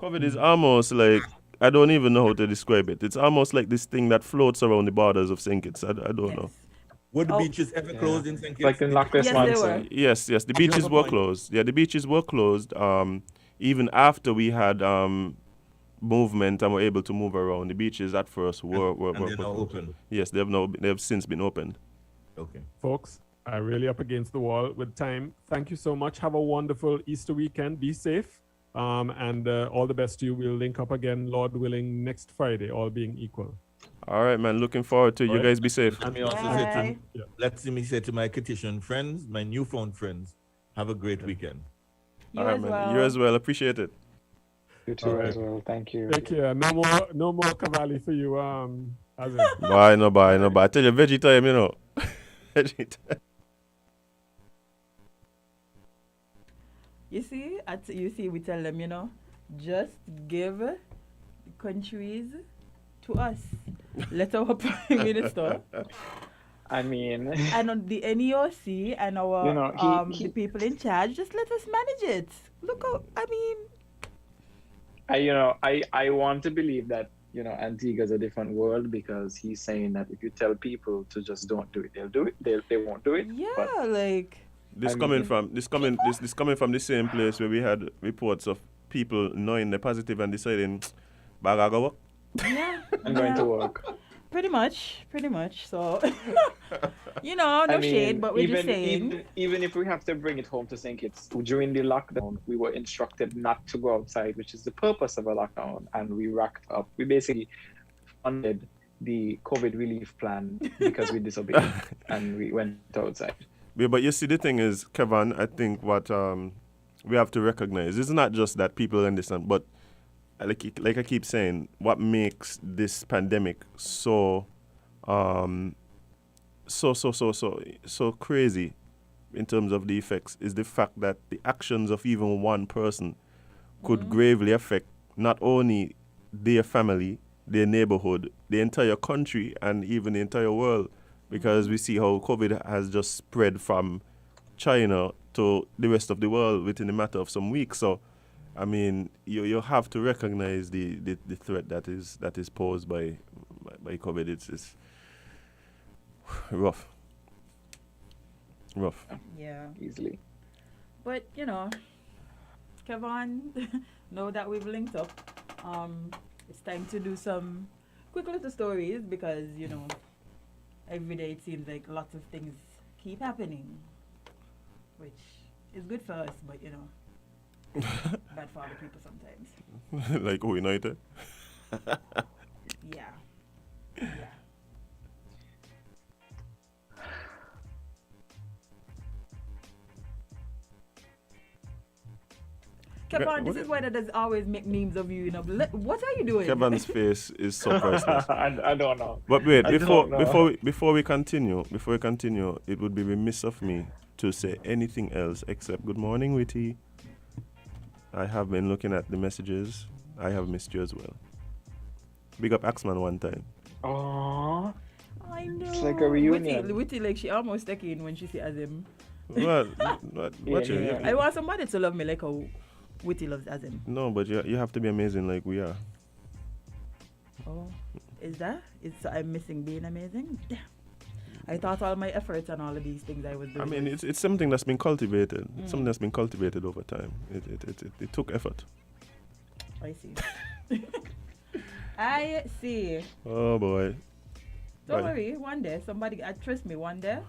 COVID is almost like I don't even know how to describe it. It's almost like this thing that floats around the borders of St Kitts. I don't know.
Were the beaches ever closed in St Kitts?
Like in Loch Ness
Yes, they
Monsoon.
were.
Yes, the beaches were closed. Yeah, the beaches were closed. Even after we had movement and were able to move around, the beaches at first were
And they're now open.
Yes, they have since been opened.
Okay.
Folks, I really up against the wall with time. Thank you so much. Have a wonderful Easter weekend. Be safe. And all the best to you. We'll link up again, Lord willing, next Friday, all being equal.
All right, man. Looking forward to it. You guys be safe.
Let me also say to my Kittitian friends, my newfound friends, have a great weekend.
You
All right,
as
man.
well.
You as well. Appreciate it.
You too
All right.
as well. Thank you.
Take care. No more Cavalli for you, Azem.
Bye. I tell you, veggie time, you know. Veggie time.
You see, we tell them, just give countries to us. Let our prime minister
I mean,
and on the NEOC and our the people in charge, just let us manage it. Look how,
I want to believe that, Antigua's a different world because he's saying that if you tell people to just don't do it, they'll do it. They won't do it.
yeah,
But
like
This coming from the same place where we had reports of people knowing they're positive and deciding, "Baga work."
yeah,
I'm going to work.
pretty much. So no shade, but we're just saying.
Even if we have to bring it home to St. Kitts, during the lockdown, we were instructed not to go outside, which is the purpose of a lockdown, and we racked up. We basically funded the COVID relief plan because we disobeyed and we went outside.
Yeah, but you see, the thing is, Kevon, I think what we have to recognize is not just that people understand, but like I keep saying, what makes this pandemic so crazy in terms of the effects is the fact that the actions of even one person could gravely affect not only their family, their neighborhood, the entire country, and even the entire world, because we see how COVID has just spread from China to the rest of the world within a matter of some weeks. So, I mean, you have to recognize the threat that is posed by COVID. It's rough.
Yeah.
Easily.
But, you know, Kevon, now that we've linked up, it's time to do some quick little stories because, you know, every day it seems like lots of things keep happening, which is good for us, but, you know, bad for other people sometimes.
Like United.
Yeah. Kevon, this is why that does always make memes of you. You know, what are you doing?
Kevon's face is so priceless.
I don't know.
But wait,
I don't know.
before we continue, it would be remiss of me to say anything else except good morning, Witty. I have been looking at the messages. I have missed you as well. Big up Axman one time.
Aww.
I know.
It's like a reunion.
Witty, like she almost take in when she see Azem.
What?
Yeah.
I want somebody to love me like how Witty loves Azem.
No, but you have to be amazing like we are.
Oh, is that? I'm missing being amazing? Damn. I thought all my efforts and all of these things I was doing.
I mean, it's something that's been cultivated. It's something that's been cultivated over time. It took effort.
I see. I see.
Oh boy.
Don't worry. One day, trust me. One day,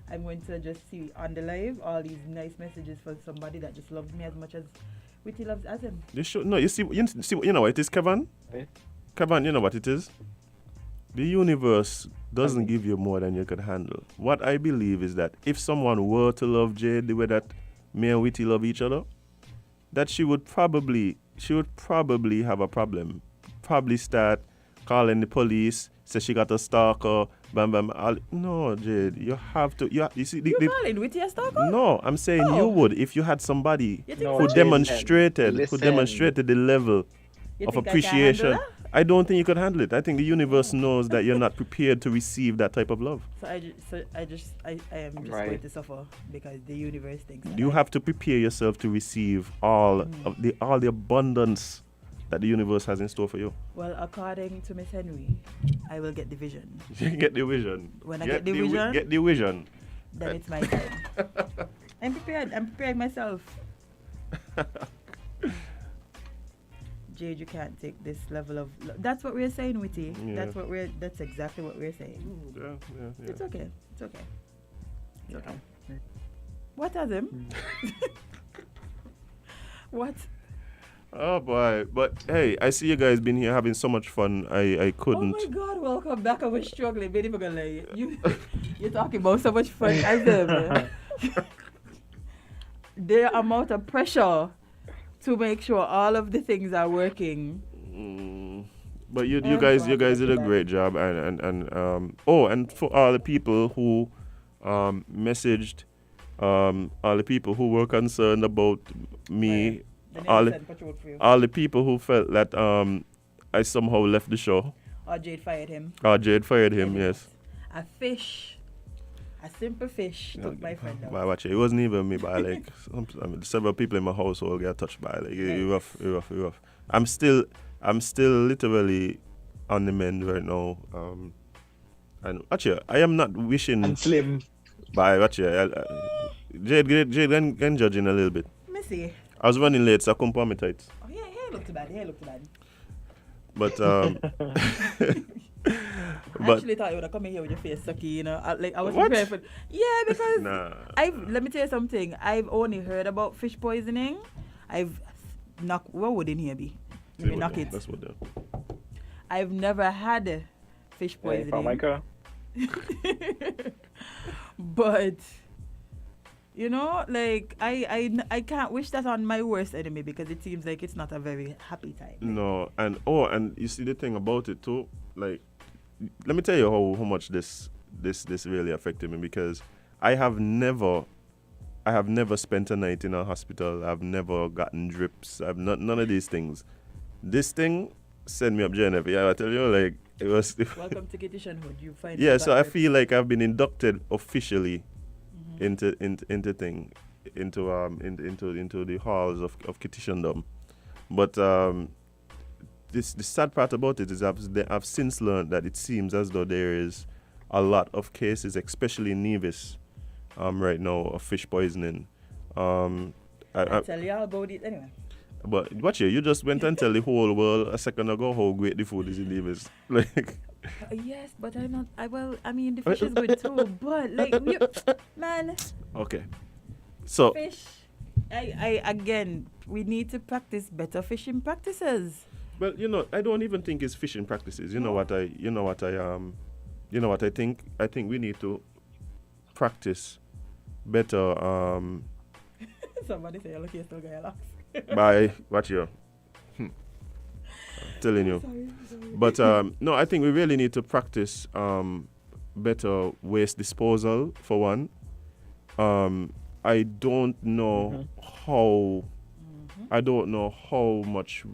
I'm going to just see on the live all these nice messages for somebody that just loves me as much as Witty loves Azem.
You should no. You know what it is, Kevon?
Right.
Kevon, you know what it is? The universe doesn't give you more than you can handle. What I believe is that if someone were to love Jade the way that me and Witty love each other, that she would probably have a problem. Probably start calling the police, say she got a stalker, bam. No, Jade, you have to. You see,
You calling Witty a stalker?
no, I'm saying you would if you had somebody
You think
who
so?
demonstrated
Listen.
the level
You
of
think I can
appreciation.
handle that?
I don't think you could handle it. I think the universe knows that you're not prepared to receive that type of love.
So I am just
Right.
going to suffer because the universe thinks that
You
I-
have to prepare yourself to receive all of the abundance that the universe has in store for you.
Well, according to Miss Henry, I will get the vision.
Get the vision.
When I get the vision,
get the vision.
then it's my time. I'm prepared. I'm preparing myself. Jade, you can't take this level of. That's what we're saying, Witty.
Yeah.
That's exactly what we're saying.
Yeah.
It's okay. It's okay. It's okay. What are them? What?
Oh boy, but hey, I see you guys been here having so much fun. I couldn't.
Oh my God! Welcome back. I was struggling. Baby, gonna lie. You're talking about so much fun as them. The amount of pressure to make sure all of the things are working.
But you guys did a great job, and for all the people who messaged, all the people who were concerned about me, all the people who felt that I somehow left the show.
Or Jade fired him.
Yes.
A simple fish took my friend out.
But watch it wasn't even me, but like several people in my household get touched by it. Like it rough. I'm still literally on the mend right now. And actually, I am not wishing.
And slim.
But actually, Jade can judge in a little bit.
Missy.
I was running late, so I couldn't put on my tights.
Oh yeah, hair looked too bad.
But
I actually thought you would have come in here with your face sucky, you know. I was
What?
prepared for. Yeah, because
Nah.
let me tell you something. I've only heard about fish poisoning. What would in here be? Let me knock it.
That's what they're.
I've never had fish
Hey,
poisoning.
Micah.
But you know, like I can't wish that on my worst enemy because it seems like it's not a very happy time.
No, and you see the thing about it too, like let me tell you how much this really affected me, because I have never I have never spent a night in a hospital. I've never gotten drips. I've not none of these things. This thing sent me up Jennifer. Yeah, I tell you, like it was.
Welcome to Kittishanhood. You find
Yeah,
out
so
that
I
you're-
feel like I've been inducted officially into the halls of Kittishandom. But the sad part about it is I've since learned that it seems as though there is a lot of cases, especially in Nevis, right now, of fish poisoning.
I'll tell you all about it anyway.
But watch here, you just went and tell the whole world a second ago how great the food is in Nevis. Like,
Yes, but I'm not. I mean, the fish is good too. But like, man,
okay. So
fish. Again, we need to practice better fishing practices.
well, I don't even think it's fishing practices. You know what I think? I think we need to practice better
Somebody say, look, you're still gonna laugh.
by watch here. Telling you.
Sorry.
But no, I think we really need to practice better waste disposal for one. I don't know how much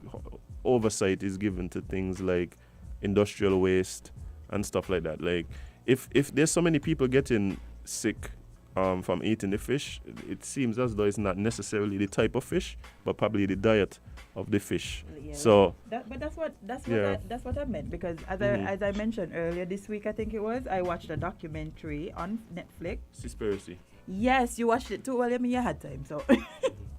oversight is given to things like industrial waste and stuff like that. Like if there's so many people getting sick from eating the fish, it seems as though it's not necessarily the type of fish, but probably the diet of the fish.
Yeah,
So
that's what
Yeah.
that's what I meant, because as
Mhm.
I mentioned earlier this week, I think it was, I watched a documentary on Netflix.
conspiracy.
Yes, you watched it too. Well, I mean, you had time, so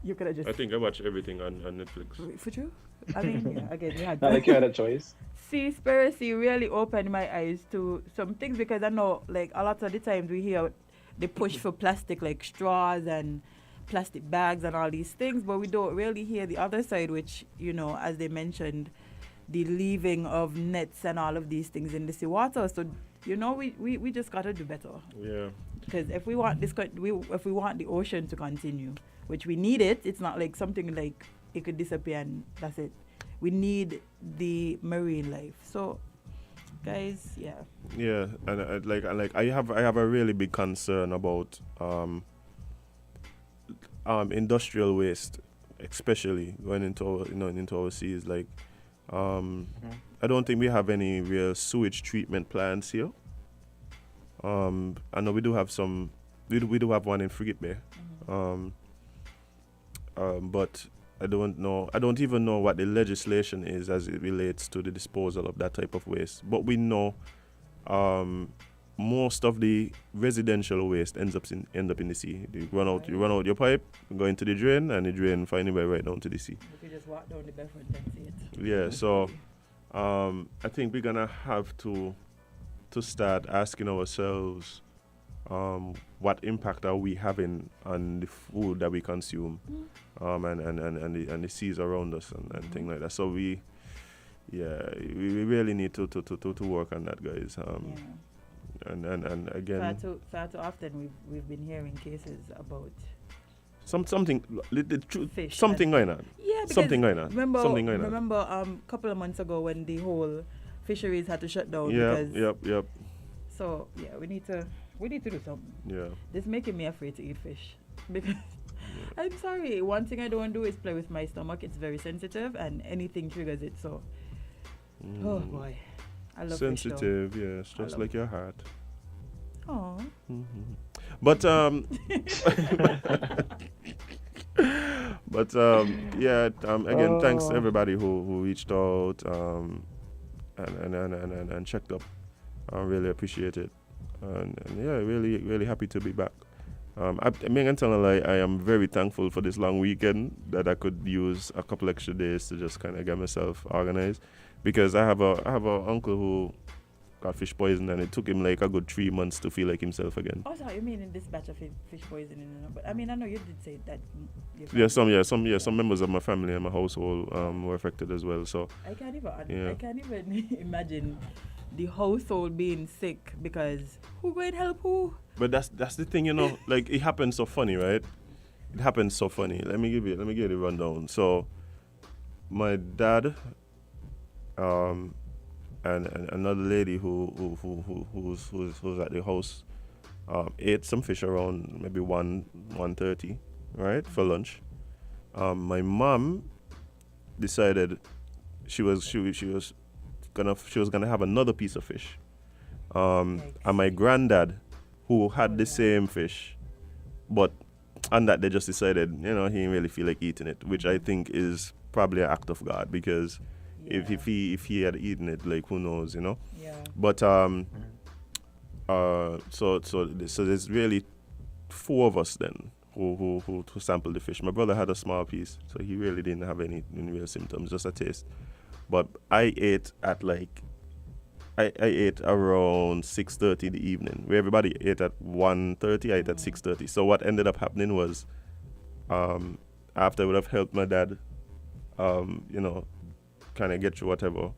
you could have just.
I think I watch everything on Netflix.
For true. I mean, yeah, again, you had
Not
time.
like you had a choice.
Seaspiracy really opened my eyes to some things, because I know, like, a lot of the times we hear the push for plastic, like straws and plastic bags and all these things, but we don't really hear the other side, which, as they mentioned, the leaving of nets and all of these things in the seawater. So, we just gotta do better,
Yeah.
because if we want if we want the ocean to continue, which we need it, it's not like something like it could disappear and that's it. We need the marine life. So, guys, yeah.
Yeah, and I have a really big concern about industrial waste, especially going into our seas. Like, I don't think we have any real sewage treatment plants here. I know we do have some. We do have one in Frigate Bay, but I don't even know what the legislation is as it relates to the disposal of that type of waste. But we know most of the residential waste ends up in the sea. You run out your pipe, go into the drain, and the drain find its way right down to the sea.
You could just walk down the Bedford and see it.
Yeah, so I think we're gonna have to start asking ourselves, what impact are we having on the food that we consume, and the seas around us and things like that. So we really need to work on that, guys. And again,
far too often we've been hearing cases about
something
fish
something going on.
Yeah, because
Something going on.
Remember,
Something going on.
remember a couple of months ago when the whole fisheries had to shut down.
Yeah,
because
yep.
So yeah, we need to do something.
Yeah.
This making me afraid to eat fish because I'm sorry. One thing I don't do is play with my stomach. It's very sensitive, and anything triggers it. So, oh boy, I love
sensitive. Yes, just
love
like your heart.
Oh,
But again, thanks to everybody who reached out and checked up. I really appreciate it, and really happy to be back. I can tell a lie, I am very thankful for this long weekend that I could use a couple extra days to just kind of get myself organized, because I have a uncle who got fish poison, and it took him like a good 3 months to feel like himself again.
oh, so you mean in this batch of fish poisoning? But I mean, I know you did say that.
Some members of my family and my household were affected as well. So
I can't even imagine the household being sick because who going to help who?
But that's the thing, like it happens so funny, right? It happens so funny. Let me give you the rundown. So my dad, and another lady who's at the house, Ate some fish around maybe 1:30, right, for lunch. My mom decided she was gonna have another piece of fish. And my granddad, who had the same fish, but on that they just decided, he didn't really feel like eating it, which I think is probably an act of God, because if he had eaten it, like, who knows,
Yeah.
But so there's really 4 of us then who sampled the fish. My brother had a small piece, so he really didn't have any real symptoms, just a taste. But I ate at I ate around 6:30 in the evening, where everybody ate at 1:30. I ate at 6:30. So what ended up happening was, after I would have helped my dad, kind of get through whatever.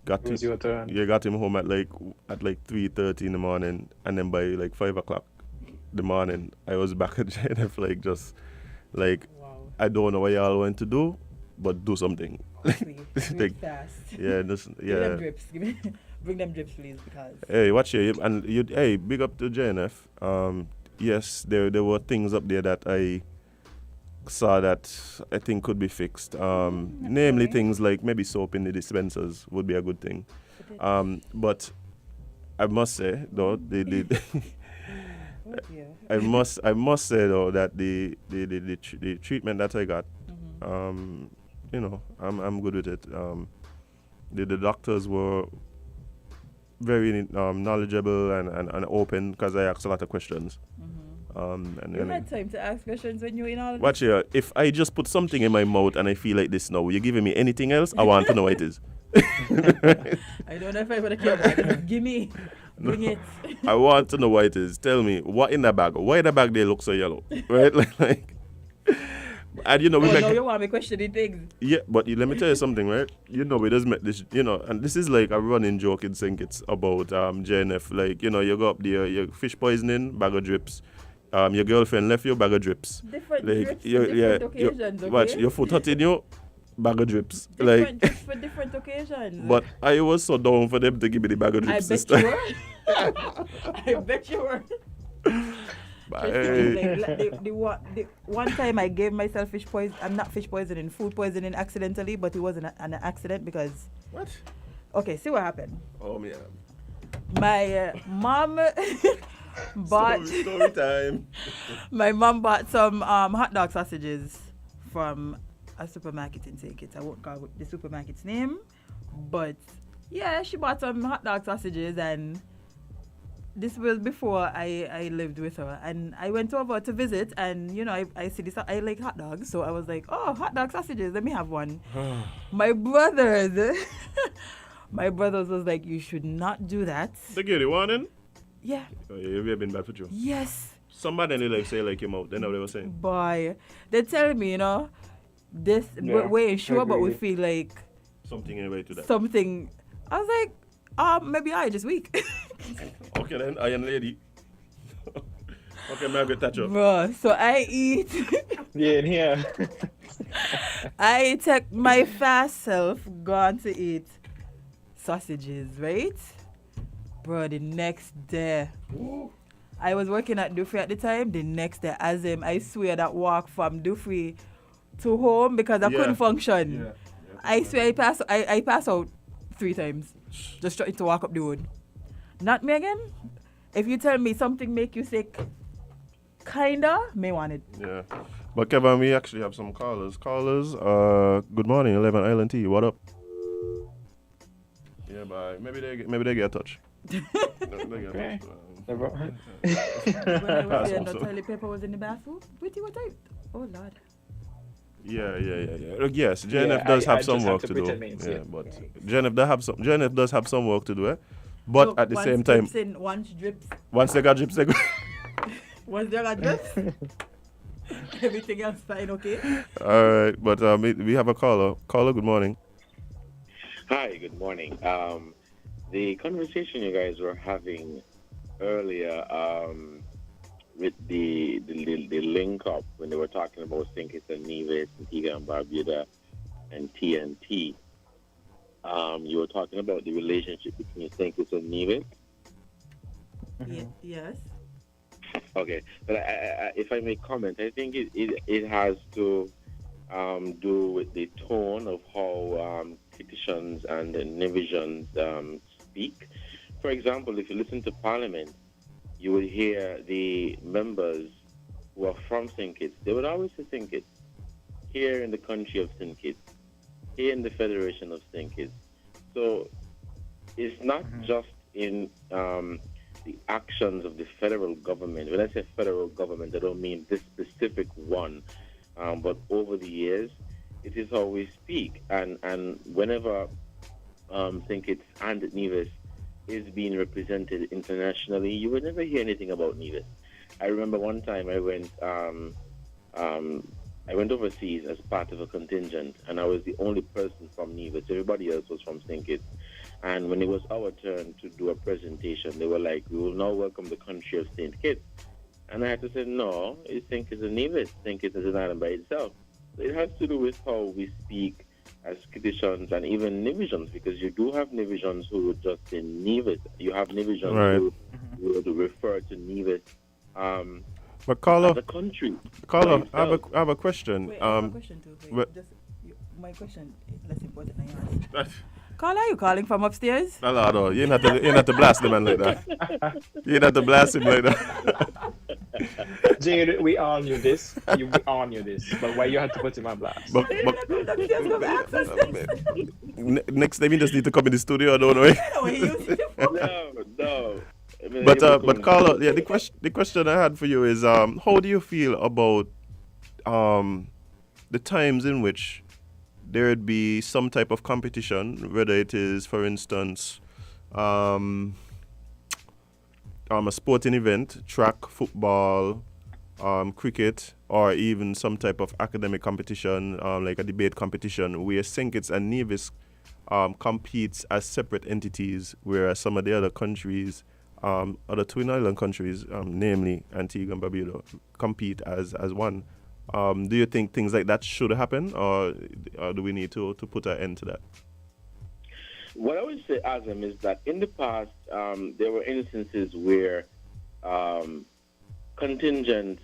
Got him home at like 3:30 in the morning, and then by like 5 o'clock the morning, I was back at JNF, like, just like,
Wow.
I don't know what y'all want to do, but do something.
Please, fast.
Yeah,
Give them drips. Bring them drips, please, because.
Hey, watch here, and big up to JNF. Yes, there were things up there that I saw that I think could be fixed. Namely, things like maybe soap in the dispensers would be a good thing. But I must say though, I must say though that the treatment that I got, I'm good with it. The doctors were very knowledgeable and open, because I asked a lot of questions. And
You had time to ask questions when you were in all of
watch here. If I just put something in my mouth and I feel like this now, you're giving me anything else? I want to know what it is.
I don't know if I would have cared about it. Give me. Bring it.
I want to know what it is. Tell me, what in the bag? Why the bag they look so yellow? Right? like and we
now you want me questioning things.
Yeah, but let me tell you something, right? We just met this, and this is like a running joke in St Kitts about JNF. Like, you go up there, your fish poisoning, bag of drips. Your girlfriend left you, bag of drips.
Different
like,
drips for different occasions, okay?
Watch, your foot hurt in you, bag of drips.
Different drips for different occasions.
But I was so down for them to give me the bag of drips this
I
time.
bet you were.
But,
The one time I gave myself fish poison, I'm not fish poisoning, food poisoning accidentally, but it wasn't an accident because.
What?
Okay, see what happened.
Oh, yeah.
My mom bought.
Story time.
My mom bought some hot dog sausages from a supermarket in St Kitts. I won't call the supermarket's name, but yeah, she bought some hot dog sausages, and this was before I lived with her, and I went over to visit, and I see this, I like hot dogs, so I was like, oh, hot dog sausages, let me have one. My brothers was like, you should not do that.
They get it warning?
Yeah.
Oh, yeah, you've been bad for you.
Yes.
Somebody they say like him out. They know what they were saying.
Boy, they tell me, this, we're ain't sure, but we feel like
something in way to that.
Something. I was like, maybe I just weak.
Okay then, I am lady. Okay, Margaret Thatcher.
Bro, so I eat.
Yeah.
I take my fast self, gone to eat sausages, right? Bro, the next day, I was working at Dufry at the time. The next day, Azem, I swear that walk from Dufry to home because I couldn't function.
Yeah.
I swear I passed out 3 times just trying to walk up the road. Not me again. If you tell me something make you sick, kinda, may want it.
Yeah. But Kevin, we actually have some callers. Good morning, 11 Island T. What up? Yeah, bye. Maybe they get a touch. They get a touch.
When I was there, the toilet paper was in the bathroom. What type? Oh Lord.
Yeah. Yes, JNF does have some work to do. But JNF does have some work to do. But
Look,
at the same time,
once drips.
Once they got drips, they go.
Once they got drips, everything else fine, okay?
All right, but we have a caller. Caller, good morning.
Hi, good morning. The conversation you guys were having earlier with the link up when they were talking about St Kitts and Nevis, Antigua and Barbuda, and TNT. You were talking about the relationship between St Kitts and Nevis
Yes.
Okay, but if I may comment, I think it has to do with the tone of how petitions and divisions speak. For example, if you listen to Parliament, you would hear the members who are from St Kitts. They would always say St Kitts, here in the country of St Kitts, here in the Federation of St Kitts. So it's not just in the actions of the federal government. When I say federal government, I don't mean this specific one, but over the years, it is how we speak. And whenever St. Kitts and Nevis is being represented internationally, you would never hear anything about Nevis. I remember one time I went overseas as part of a contingent, and I was the only person from Nevis. Everybody else was from St. Kitts. And when it was our turn to do a presentation, they were like, "We will now welcome the country of St. Kitts." And I had to say, "No, St. Kitts and Nevis. St. Kitts is an island by itself." So it has to do with how we speak as Kittitians and even Nevisians, because you do have Nevisians who would just say Nevis. You have Nevisians who would refer to Nevis
but Carlo,
as a country.
Carlo, I have a question.
Wait, I have a question too. My question is less important than yours. Carl, are you calling from upstairs?
No. You ain't have to blast the man like that. You ain't have to blast him like that.
Jade, we all knew this. We all knew this. But why you had to put him on blast?
Next time you just need to come in the studio, I don't know.
No.
But Carlo, yeah, the question I had for you is, how do you feel about the times in which there would be some type of competition, whether it is, for instance, a sporting event, track, football, cricket, or even some type of academic competition, like a debate competition, where St. Kitts and Nevis competes as separate entities, whereas some of the other countries, other Twin Island countries, namely Antigua and Barbuda, compete as one. Do you think things like that should happen, or do we need to put an end to that?
What I would say, Azem, is that in the past, there were instances where contingents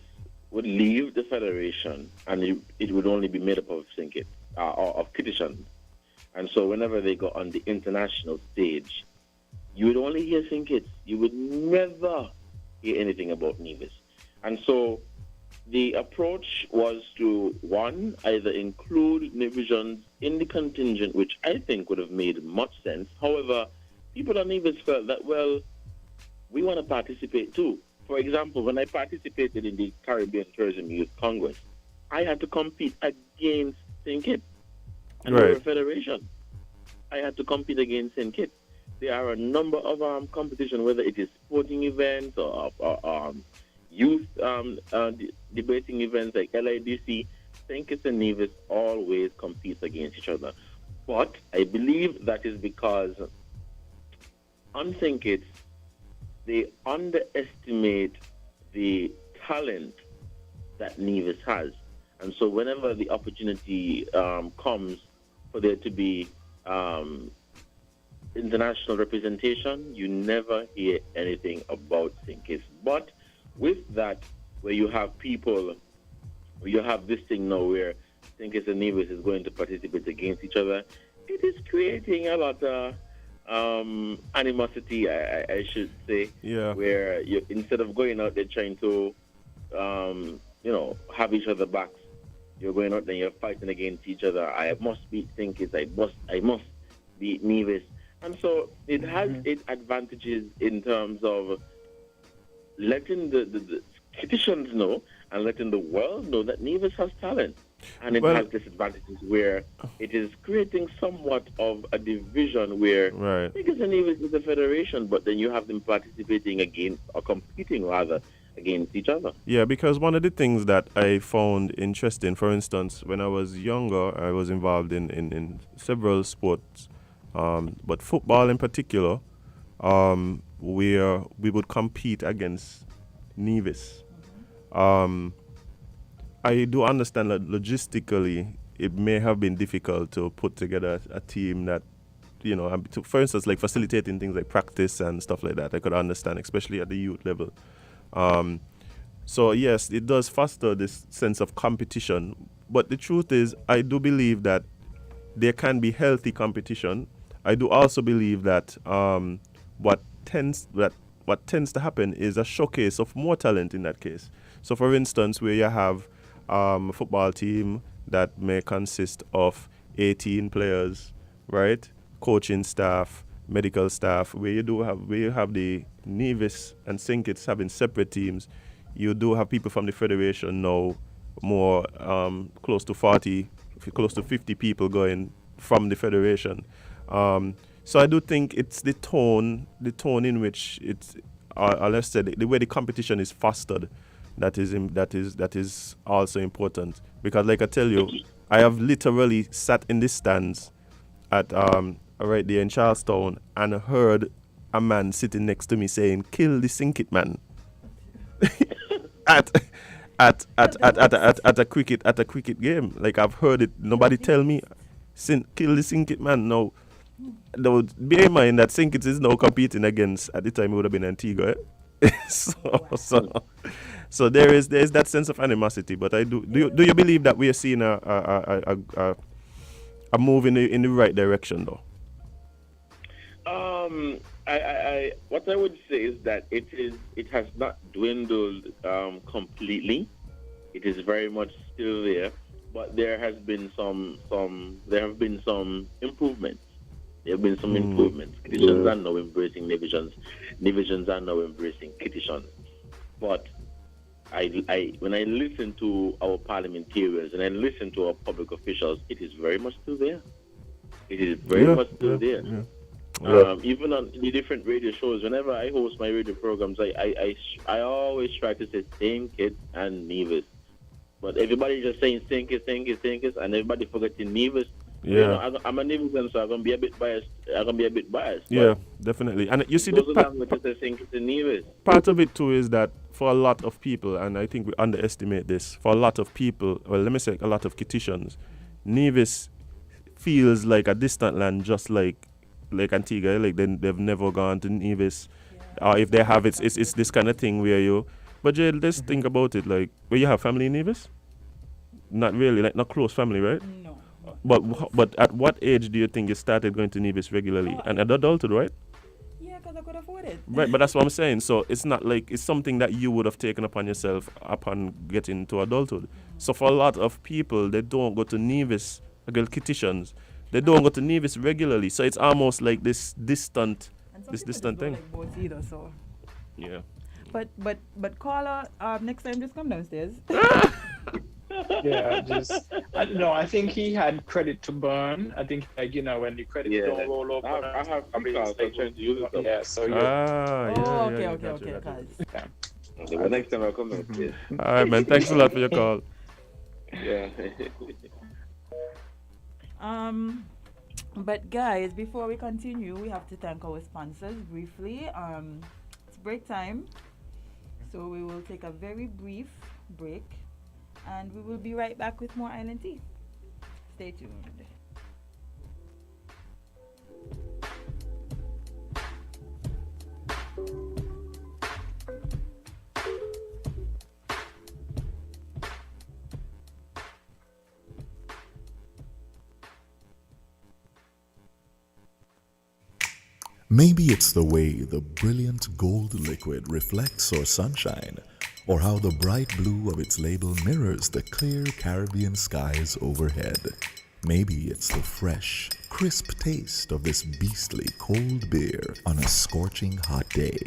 would leave the federation, and it would only be made up of St. Kitts, or of Kittitians. And so whenever they got on the international stage, you would only hear St. Kitts. You would never hear anything about Nevis. And so the approach was to, one, either include Nevisians in the contingent, which I think would have made much sense. However, people on Nevis felt that, well, we want to participate too. For example, when I participated in the Caribbean Tourism Youth Congress, I had to compete against St. Kitts and we're a federation. I had to compete against St. Kitts. There are a number of competitions, whether it is sporting events or youth debating events like LIDC. St. Kitts and Nevis always competes against each other. But I believe that is because on St. Kitts, they underestimate the talent that Nevis has. And so whenever the opportunity comes for there to be international representation, you never hear anything about St. Kitts. But with that, where you have people, where you have this thing now where St. Kitts and Nevis is going to participate against each other, it is creating a lot of animosity, I should say, where you, instead of going out there trying to, have each other backs, you're going out there, you're fighting against each other. I must beat St. Kitts, I must beat Nevis. And so it has its advantages in terms of letting the Kittitians know and letting the world know that Nevis has talent. And it has disadvantages where it is creating somewhat of a division where St. Kitts and Nevis is a federation, but then you have them participating against, or competing rather, against each other.
Yeah, because one of the things that I found interesting, for instance, when I was younger, I was involved in several sports, but football in particular, where we would compete against Nevis. I do understand that logistically it may have been difficult to put together a team that for instance, like facilitating things like practice and stuff like that, I could understand, especially at the youth level. So yes, it does foster this sense of competition. But the truth is, I do believe that there can be healthy competition. I do also believe that what tends to happen is a showcase of more talent in that case. So for instance, where you have a football team that may consist of 18 players, right? Coaching staff, medical staff, where you have the Nevis and St Kitts having separate teams. You do have people from the federation now, more close to 50 people going from the federation. So I do think it's the tone in which it's, let's say, the way the competition is fostered, that is also important. Because, like I tell you, I have literally sat in the stands at right there in Charlestown and heard a man sitting next to me saying, "Kill the St Kitts man," at a cricket game. Like, I've heard it. Nobody tell me, "Kill the St Kitts man." No. Though, bear in mind that St Kitts is now competing against, at the time it would have been Antigua. So there is that sense of animosity. But do you believe that we are seeing a move in the right direction, though?
What I would say is that it has not dwindled completely. It is very much still there, but there have been some improvements. There have been some improvements. Kittitians are now embracing Nevisians. Nevisians are now embracing Kittitians. But when I listen to our parliamentarians and I listen to our public officials, it is very much still there. It is very much still there. Yeah. Even on the different radio shows, whenever I host my radio programs, I always try to say St Kitts and Nevis. But everybody just saying St Kitts, and everybody forgetting Nevis.
Yeah,
you know, I'm a Nevisan, so I'm gonna be a bit biased.
Yeah, definitely. And you see,
part
of it too is that for a lot of people, and I think we underestimate this, for a lot of people, well, let me say a lot of Kittitians, Nevis feels like a distant land, just like Antigua. Like they've never gone to Nevis, or if they have, it's this kind of thing where you. But Jade, let's think about it. Like, where you have family in Nevis? Not really, like not close family, right?
No.
But at what age do you think you started going to Nevis regularly? And at adulthood, right?
Yeah, because I could afford it.
Right, but that's what I'm saying. So it's not like it's something that you would have taken upon yourself upon getting to adulthood. So for a lot of people, they don't go to Nevis, Kittitians, they don't go to Nevis regularly. So it's almost like this distant thing.
Like both either, so.
Yeah.
But caller, next time just come downstairs.
Yeah, I don't know. I think he had credit to burn. I think, like, you know, when the credit don't roll over.
I have three cards. I'm trying to use it.
Yeah, so
okay, guys.
Okay, well, next time I'll come back. Yes.
All right, man. Thanks a lot for your call.
Yeah.
But guys, before we continue, we have to thank our sponsors briefly. It's break time, so we will take a very brief break. And we will be right back with more Island Tea. Stay tuned.
Maybe it's the way the brilliant gold liquid reflects our sunshine, or how the bright blue of its label mirrors the clear Caribbean skies overhead. Maybe it's the fresh, crisp taste of this beastly cold beer on a scorching hot day.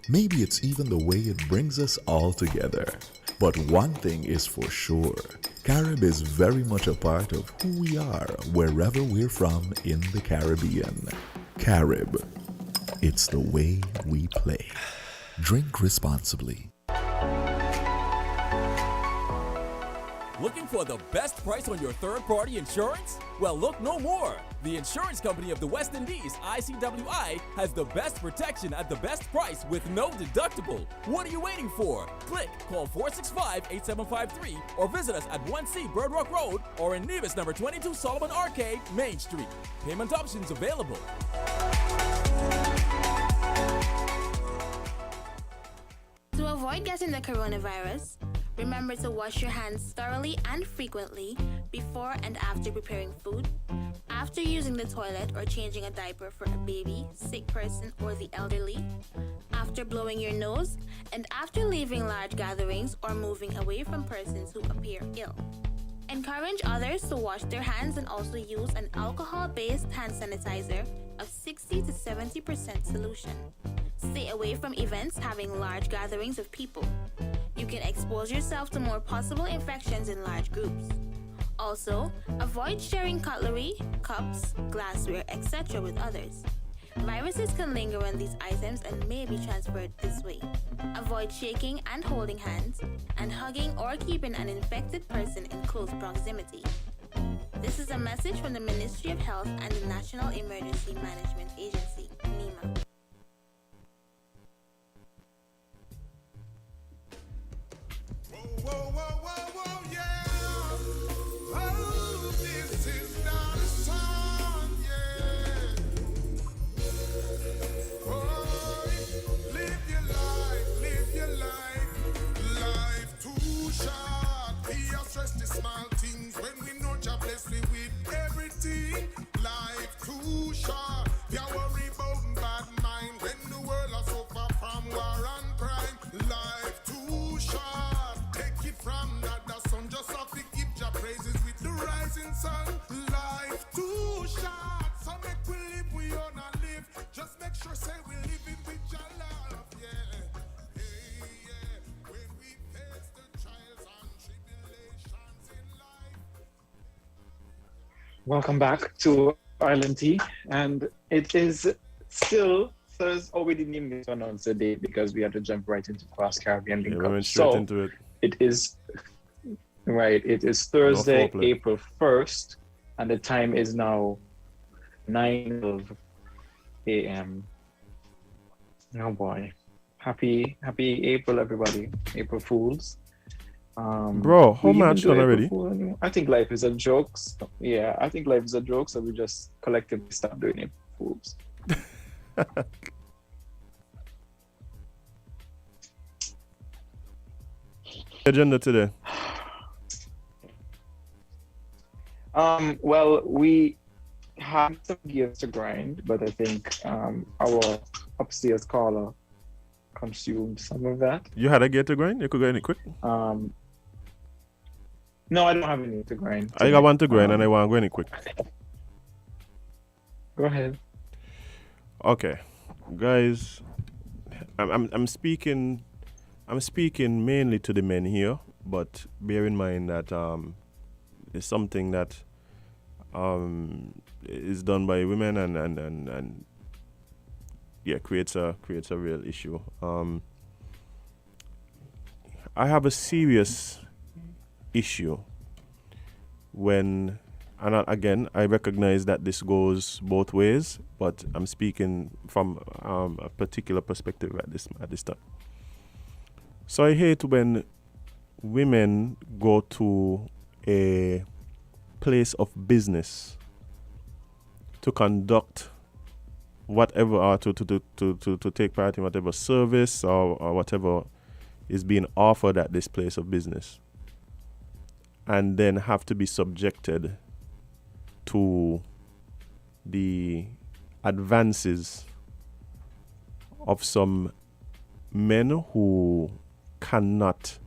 Maybe it's even the way it brings us all together. But one thing is for sure, Carib is very much a part of who we are wherever we're from in the Caribbean. Carib, it's the way we play. Drink responsibly.
Looking for the best price on your third-party insurance? Well, look no more. The insurance company of the West Indies, ICWI, has the best protection at the best price with no deductible. What are you waiting for? Click, call 465-8753 or visit us at 1C Bird Rock Road or in Nevis number 22 Solomon Arcade, Main Street. Payment options available.
To avoid getting the coronavirus, remember to wash your hands thoroughly and frequently before and after preparing food, after using the toilet or changing a diaper for a baby, sick person, or the elderly, after blowing your nose, and after leaving large gatherings or moving away from persons who appear ill. Encourage others to wash their hands and also use an alcohol-based hand sanitizer of 60 to 70% solution. Stay away from events having large gatherings of people. You can expose yourself to more possible infections in large groups. Also, avoid sharing cutlery, cups, glassware, etc. with others. Viruses can linger on these items and may be transferred this way. Avoid shaking and holding hands, and hugging or keeping an infected person in close proximity. This is a message from the Ministry of Health and the National Emergency Management Agency, NEMA.
Whoa, whoa, whoa, whoa, yeah. Oh, this is not a song, yeah. Oh, live your life. Life too short. We are stressed the small things when we know God bless me with everything. Life too short. You worry about bad mind when the world is suffer from war and crime. Life too short. Take it from that the sun just have to give your praises with the rising sun. Life too short. So make we live, we wanna live. Just make sure say we live it with your love, yeah. Hey, yeah. When we face the trials and tribulations in life.
Welcome back to Island Tea, and it is still Thursday. Oh, we didn't even get to announce the date because we had to jump right into Cross Caribbean Link
Yeah, we
Up.
went straight
So
into it.
it is right. It is Thursday,
foreplay.
April 1st, and the time is now 9 a.m. Oh boy, happy April, everybody! April Fools.
Bro, how
we even
much
do
done
April
already?
Fool anymore? I think life is a joke. So, yeah, I think life is a joke, so we just collectively stop doing April Fools.
Agenda today.
Well, we have some gears to grind, but I think our upstairs caller consumed some of that.
You had a gear to grind? You could grind it quick?
No, I don't have any to grind.
I got one to grind and I want to grind it quick.
Go ahead.
Okay. Guys, I'm speaking mainly to the men here, but bear in mind that it's something that is done by women and yeah, creates a real issue. I have a serious issue when, and again, I recognize that this goes both ways, but I'm speaking from a particular perspective at this time. So I hate when women go to a place of business to conduct whatever, or to take part in whatever service or whatever is being offered at this place of business, and then have to be subjected to the advances of some men who cannot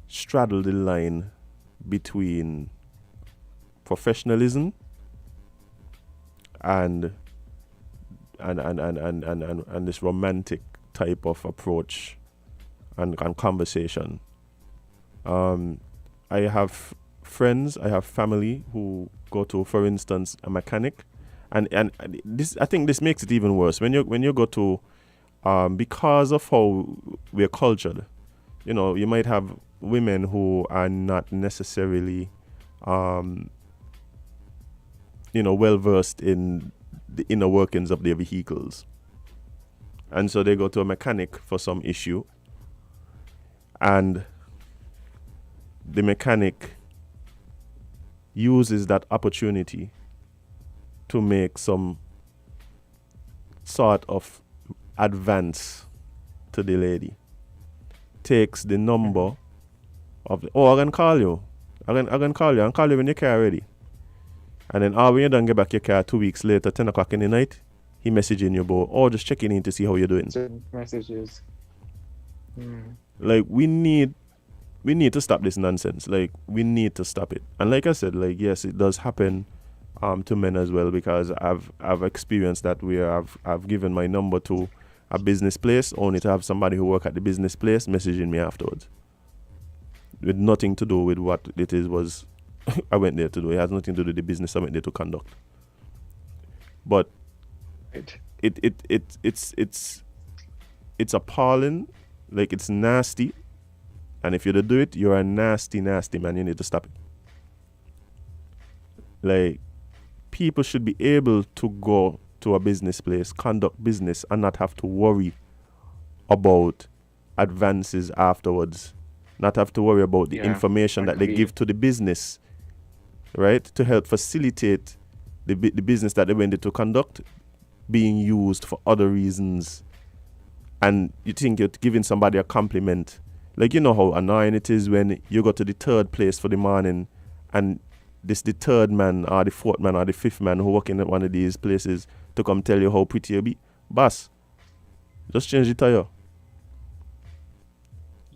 straddle the line between professionalism and this romantic type of approach and conversation. I have friends, I have family who go to, for instance, a mechanic, and this, I think this makes it even worse when you go to, because of how we're cultured, you might have women who are not necessarily, well versed in the inner workings of their vehicles. And so they go to a mechanic for some issue, and the mechanic uses that opportunity to make some sort of advance to the lady. Takes the number of I'm gonna call you. I'm gonna call you when your car ready. And then when you don't get back your car 2 weeks later, 10 o'clock in the night, he messaging you about, just checking in to see how you're doing.
Messages.
Like we need to stop this nonsense. Like we need to stop it. And like I said, like yes, it does happen to men as well, because I've experienced that where I've given my number to a business place only to have somebody who work at the business place messaging me afterwards with nothing to do with what it is was I went there to do. It has nothing to do with the business I went there to conduct. But it's appalling. Like it's nasty. And if you don't do it, you're a nasty man. You need to stop it. Like, people should be able to go to a business place, conduct business, and not have to worry about advances afterwards. Not have to worry about the information that they give to the business, right? To help facilitate the business that they went there to conduct being used for other reasons. And you think you're giving somebody a compliment. Like, you know how annoying it is when you go to the third place for the morning and the third man or the fourth man or the fifth man who working at one of these places to come tell you how pretty you be. Boss, just change the tire.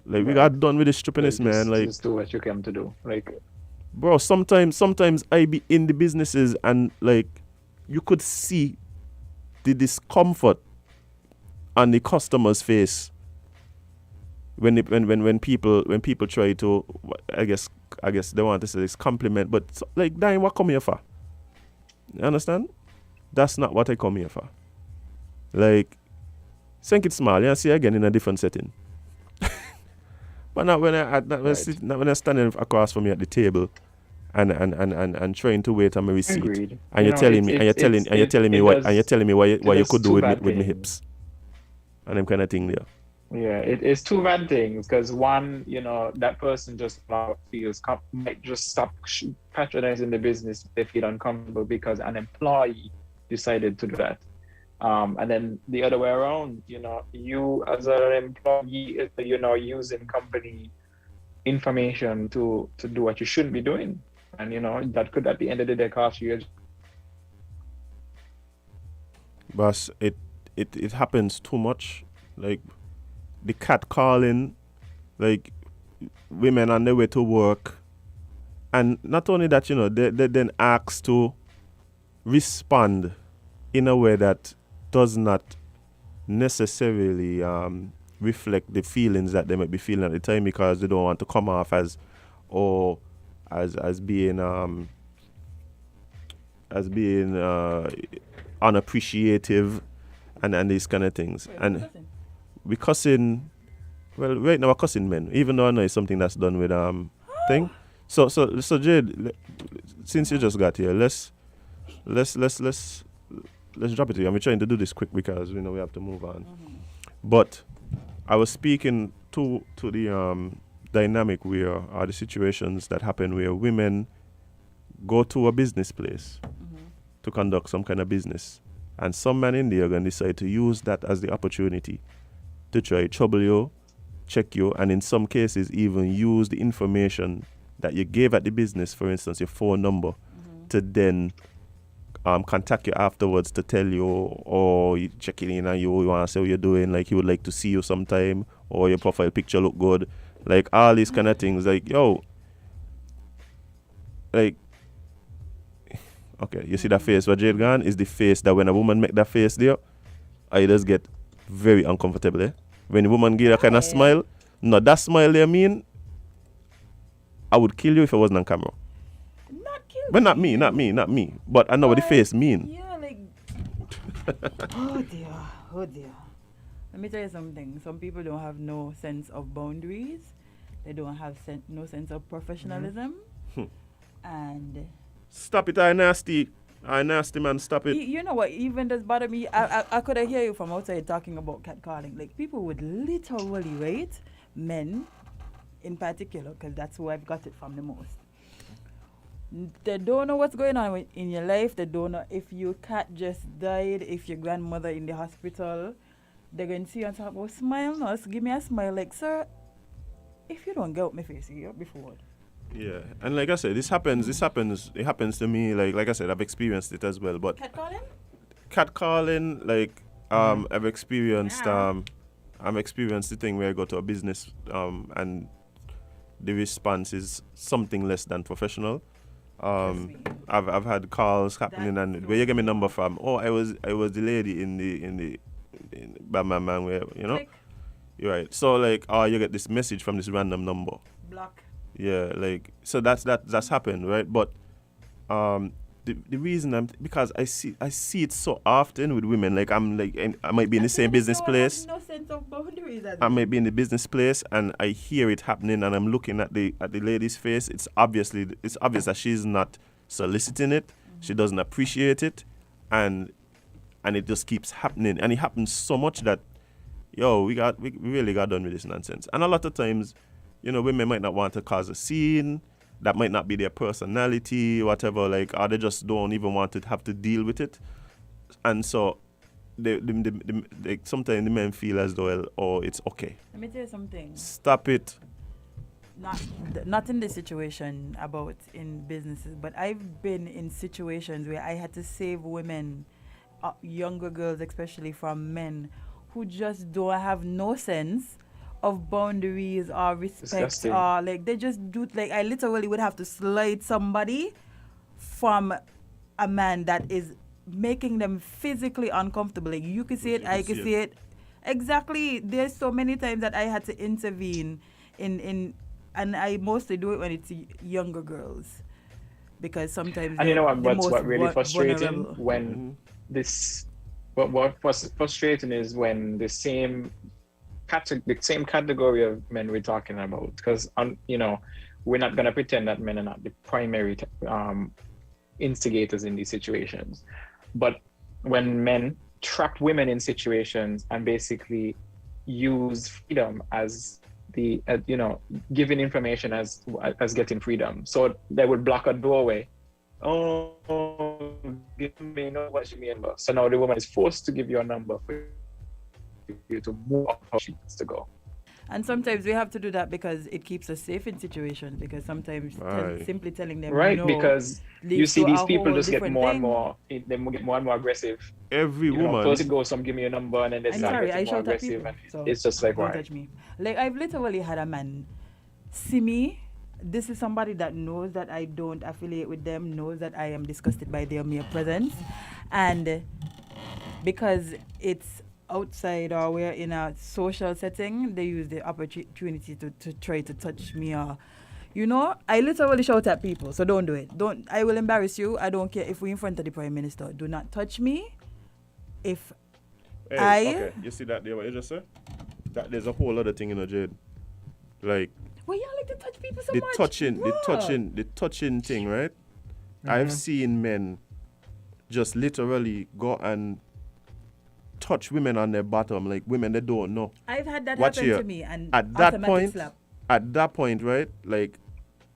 Like, we got done with the stupidness, man. Like,
just do what you came to do. Like,
bro, sometimes I be in the businesses and like you could see the discomfort on the customer's face when people try to, I guess they want to say this compliment, but like, damn, what come here for? You understand? That's not what I come here for. Like, think it's small, you see again in a different setting. But not when I'm standing across from you at the table and trying to wait on my receipt.
Agreed.
And you're telling me why you could do it with my hips. And them kind of thing there.
Yeah, it's two bad things, because one, that person just might just stop patronizing the business if they feel uncomfortable because an employee decided to do that. And then the other way around, you as an employee, using company information to do what you shouldn't be doing. And, that could at the end of the day cost you.
But it happens too much. Like, the cat calling, like women on their way to work. And not only that, they then ask to respond in a way that does not necessarily reflect the feelings that they might be feeling at the time, because they don't want to come off as being unappreciative and these kind of things. And we cussing, well, right now we're cussing men, even though I know it's something that's done with thing. So Jade, since you just got here, let's drop it to you. I'm trying to do this quick because we have to move on. But I was speaking to the dynamic where are the situations that happen where women go to a business place to conduct some kind of business, and some man in there are going to decide to use that as the opportunity to try trouble you, check you, and in some cases even use the information that you gave at the business, for instance, your phone number, to then contact you afterwards to tell you, or you checking in on you want to say how you're doing, like he would like to see you sometime, or your profile picture look good, like all these kind of things. Like, yo, like, okay, you see that face where Jade gone is the face that when a woman make that face there, I just get very uncomfortable. Eh? When a woman give that kind of smile, no, that smile there mean I would kill you if I wasn't on camera.
Not kill.
But not me. But I know what the face mean.
Yeah, like. Oh dear. Let me tell you something. Some people don't have no sense of boundaries. They don't have no sense of professionalism. And
stop it, I nasty. I nasty, man, stop it.
you know what? Even does bother me. I could hear you from outside talking about catcalling. Like, people would literally rate men in particular, because that's who I've got it from the most. They don't know what's going on in your life. They don't know if your cat just died, if your grandmother in the hospital. They're going to see you and talk about smile. No, give me a smile. Like, sir, if you don't get up my face, you'll be forward.
Yeah, and like I said, it happens to me, like I said, I've experienced it as well, but catcalling, like, I've experienced the thing where I go to a business, and the response is something less than professional. I've had calls happening, and where you get my number from? Oh, I was the lady in the Batman man, where, you know, you're right. So like, you get this message from this random number.
Block.
Yeah, like, so that's happened, right? But the reason because I see it so often with women. Like, I'm like, I might be in the same business place.
No sense of boundaries.
I might be in the business place and I hear it happening, and I'm looking at the lady's face. It's obvious that she's not soliciting it. She doesn't appreciate it, and it just keeps happening. And it happens so much that, we really got done with this nonsense. And a lot of times, you know, women might not want to cause a scene. That might not be their personality, whatever, like, or they just don't even want to have to deal with it. And so sometimes the men feel as though, it's okay.
Let me tell you something.
Stop it.
Not in this situation about in businesses, but I've been in situations where I had to save women, younger girls especially, from men who just don't have no sense of boundaries or respect, or like they just do. Like, I literally would have to slide somebody from a man that is making them physically uncomfortable. Like, you can see it, I can see it. Exactly. There's so many times that I had to intervene in and I mostly do it when it's younger girls, because sometimes. And
you know what really frustrating when this. What's frustrating is when the same category of men we're talking about, because you know, we're not going to pretend that men are not the primary instigators in these situations, but when men trap women in situations and basically use freedom as the giving information as getting freedom, so they would block a doorway. Give me number. So now the woman is forced to give you a number for you to move up how she wants to go.
And sometimes we have to do that because it keeps us safe in situations, because sometimes simply telling them no,
because you see these people just get more and more, they get more and more aggressive.
Every woman.
First it goes, give me a number, and then they start getting more aggressive. And so it's just like,
don't touch me. Like, I've literally had a man see me. This is somebody that knows that I don't affiliate with them, knows that I am disgusted by their mere presence. And because it's outside or we're in a social setting, they use the opportunity to try to touch me, or, you know, I literally shout at people. So don't do it. I will embarrass you. I don't care if we're in front of the Prime Minister. Do not touch me.
Okay, you see that there, what you just said? That there's a whole other thing in Jade. Like,
well, y'all like to touch people so
the
much.
The touching thing, right? I've seen men just literally go and touch women on their bottom, like women they don't know.
I've had that happen to me, and
at that point, right? Like,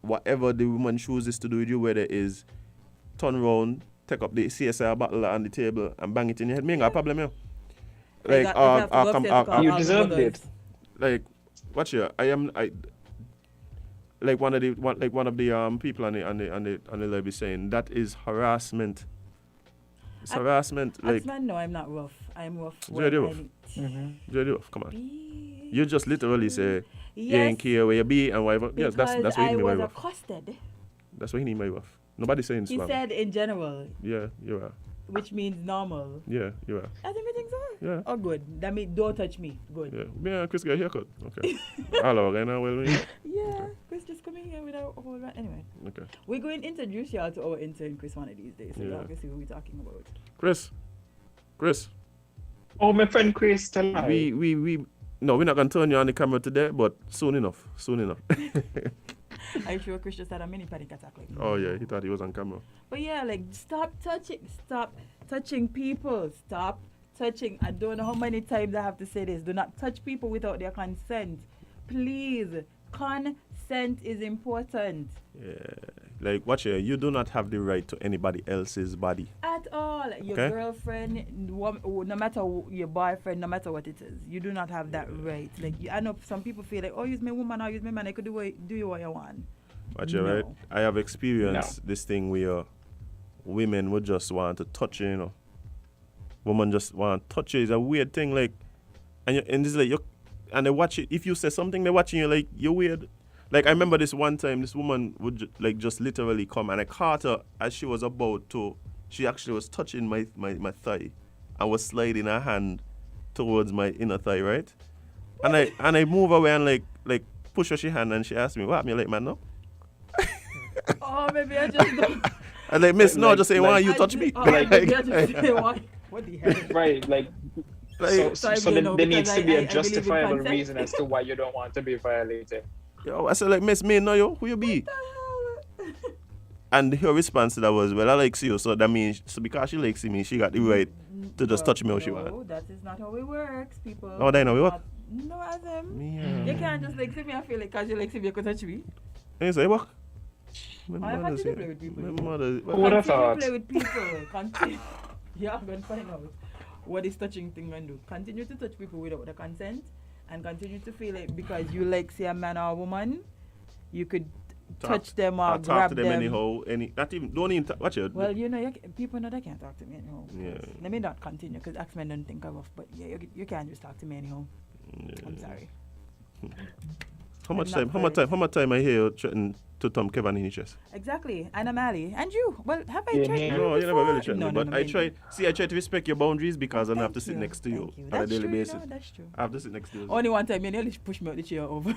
whatever the woman chooses to do with you, whether it is turn around, take up the CSI bottle on the table and bang it in your head. Me ain't got a problem here. Like,
you deserved it.
Like, watch here. Like one of the people on the lobby saying that is harassment. It's harassment. Like,
man, no, I'm not rough. I'm rough.
Jade, rough. Come on. You just literally say you ain't care where you be and whatever. Yes, that's what he mean by rough.
Accosted.
That's what he mean by rough. Nobody's saying
he said in general.
Yeah, you are.
Which means normal.
Yeah, you are.
I think so.
Yeah.
Oh, good. That means don't touch me. Good.
Yeah, Chris got a haircut. Okay. Hello, right now, well.
Yeah, Chris just coming here with a whole lot. Anyway.
Okay.
We're going to introduce y'all to our intern, Chris, one of these days. So y'all can see who we're talking about.
Chris.
Oh, my friend Chris, tell me.
No, we're not gonna turn you on the camera today, but soon enough.
I'm sure Chris just had a mini panic attack. Like,
Oh yeah, he thought he was on camera.
But yeah, like stop touching people. Stop touching. I don't know how many times I have to say this. Do not touch people without their consent. Please. Consent is important.
Yeah. Like, watch here. You do not have the right to anybody else's body.
At all. Your girlfriend, no matter your boyfriend, no matter what it is, you do not have that right. Like, I know some people feel like, oh, use my woman or use my man. I could do you what you want.
Watch it, right? I have experienced this thing where women would just want to touch you, you know. Women just want to touch you. It's a weird thing, like, and it's like, and they watch it. If you say something, they're watching you like, you're weird. Like, I remember this one time, this woman would just literally come, and I caught her as she was about to, she actually was touching my thigh and was sliding her hand towards my inner thigh, right? And I move away and like push her she hand, and she asked me, what happened, you like man now?
Oh, maybe I just don't.
I like, miss, no, just say, why you touch me?
Maybe I just say, why? What the hell?
Right, so there needs to be a justifiable
consent.
reason as to why you don't want to be violated.
Yo, I said, like, miss me, no, yo, who you be? And her response to that was, well, I like you, so that means, so because she likes me, she got the right to just touch me how she wants.
No, that is not how it works, people.
Oh, they know we work?
No, Azem. You can't just like see me and feel like because you like see me, you could touch me.
And you say, what?
I have to play with people.
Who would have thought?
Play with people. Continue. Yeah, I'm going to find out what this touching thing going to do. Continue to touch people without the consent, and continue to feel like because you like see a man or a woman, you could touch them or grab
talk to them.
Anyhow.
Don't even watch it.
Well, you know, people know they can't talk to me anyhow.
Yeah.
Let me not continue because X-Men don't think of, but yeah, you can't just talk to me anyhow.
Yeah.
I'm sorry.
How much time I hear you threaten to Tom Kevon in his chest?
Exactly, and Amali, and you. Well, have I tried you
No, you never really threatened me,
No,
but I try to respect your boundaries because I have to sit next to you on a
That's
daily
true,
basis.
you know, that's true.
I have to sit next to you.
Only one time you nearly pushed me out the chair over.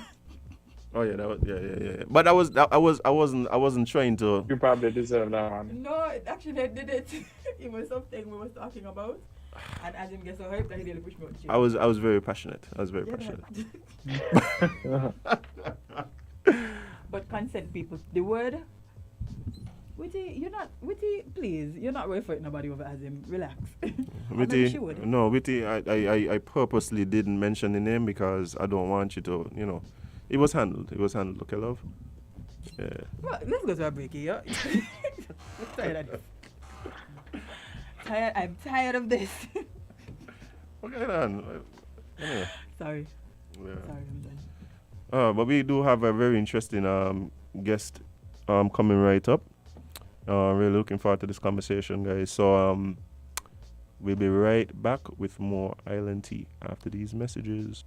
Oh yeah, that was yeah. But I wasn't trying to.
You probably deserve that one.
No, actually I did it. It was something we was talking about, and Azem gets so hyped that he nearly pushed me out the chair.
I was very passionate. Passionate.
But consent, people. The word. Witty, you're not Witty. Please, you're not right for it. Nobody over Azem. Relax.
Witty, no, Witty. I purposely didn't mention the name because I don't want you to, you know. It was handled. Okay, love. Yeah.
Well, let's go to a break here. I'm tired of this. I'm tired of this.
Okay, then. Anyway.
Sorry.
Yeah.
Sorry, I'm done.
But we do have a very interesting guest coming right up. Really looking forward to this conversation, guys. So we'll be right back with more Island Tea after these messages.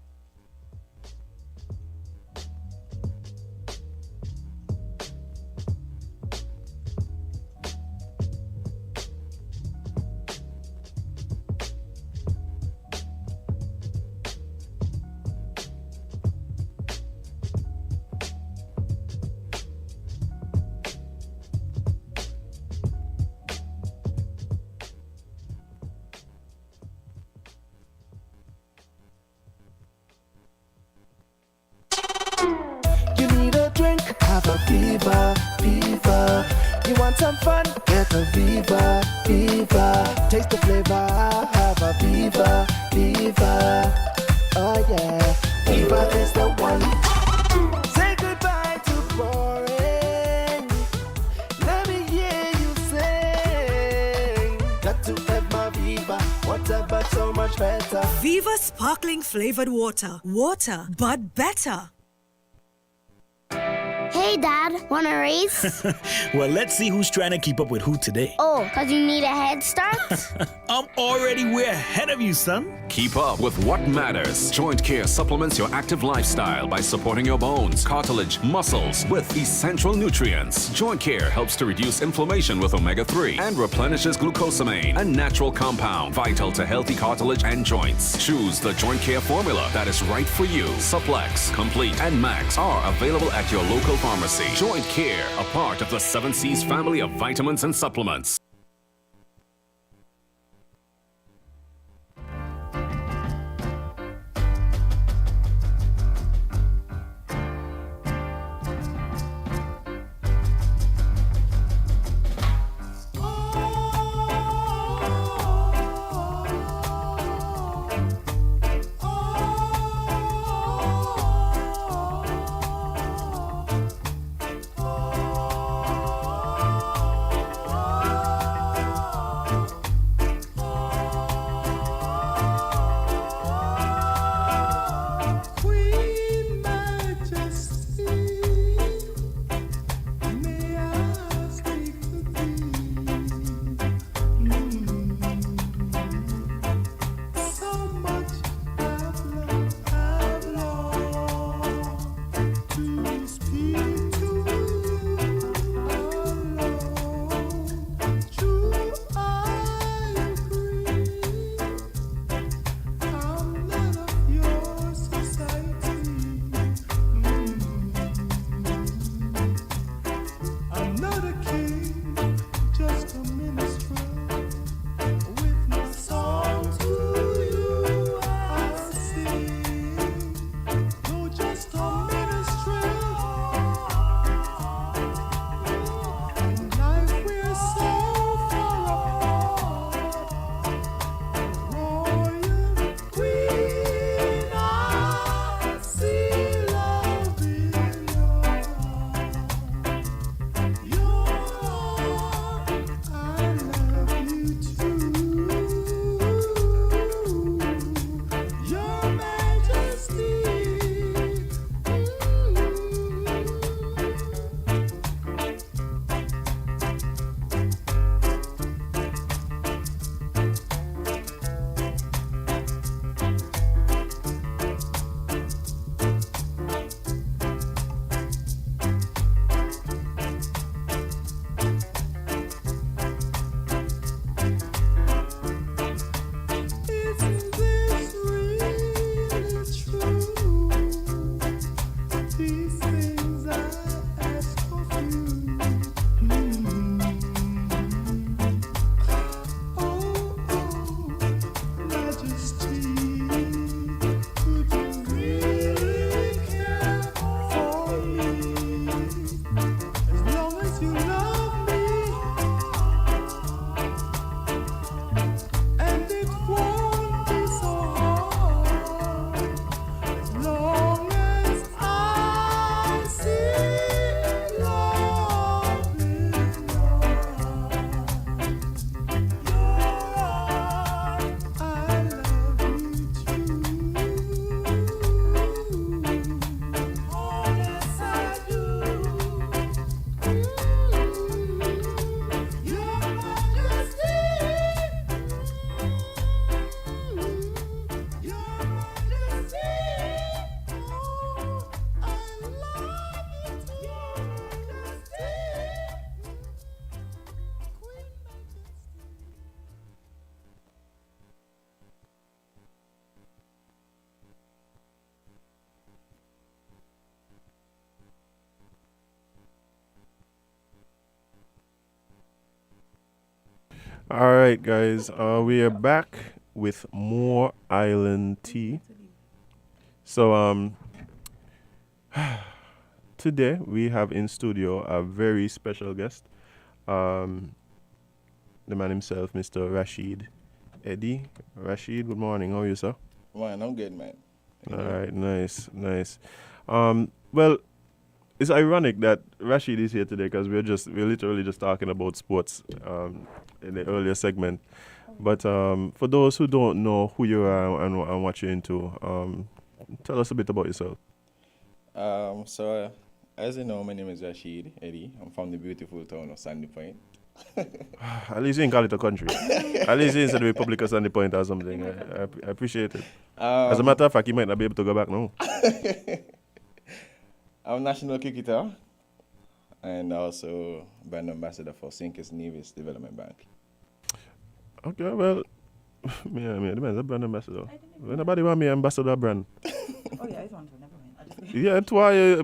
Have a fever. You want some fun? Get a Viva. Taste the flavor. Have a Viva. Oh yeah, Viva is the one. Say goodbye to boring. Let me hear you sing. Got to have my Viva. Water, but so much better.
Viva sparkling flavored water. Water, but better.
Hey, Dad, want a race?
Well, let's see who's trying to keep up with who today.
Oh, because you need a head start?
I'm already way ahead of you, son.
Keep up with what matters. Joint Care supplements your active lifestyle by supporting your bones, cartilage, muscles with essential nutrients. Joint Care helps to reduce inflammation with omega-3 and replenishes glucosamine, a natural compound vital to healthy cartilage and joints. Choose the Joint Care formula that is right for you. Supplex, Complete, and Max are available at your local pharmacy. Joint Care, a part of the 7 C's family of vitamins and supplements.
All right, guys. We are back with more Island Tea. So, today we have in studio a very special guest. The man himself, Mr. Rasheed Eddy. Rasheed, good morning. How are you, sir?
Man, I'm good, man.
All right, nice. Well, it's ironic that Rasheed is here today because we're literally just talking about sports in the earlier segment. But for those who don't know who you are and what you're into, tell us a bit about yourself.
So, as you know, my name is Rasheed Eddy. I'm from the beautiful town of Sandy Point.
At least you didn't call it a country. At least you didn't say the Republic of Sandy Point or something. I appreciate it. As a matter of fact, you might not be able to go back now.
I'm a national cricketer and also brand ambassador for St Kitts and Nevis Development Bank.
Okay, well, yeah, the man's a brand ambassador. Nobody want me ambassador brand.
Oh yeah, it's one for never mind.
Yeah, that's why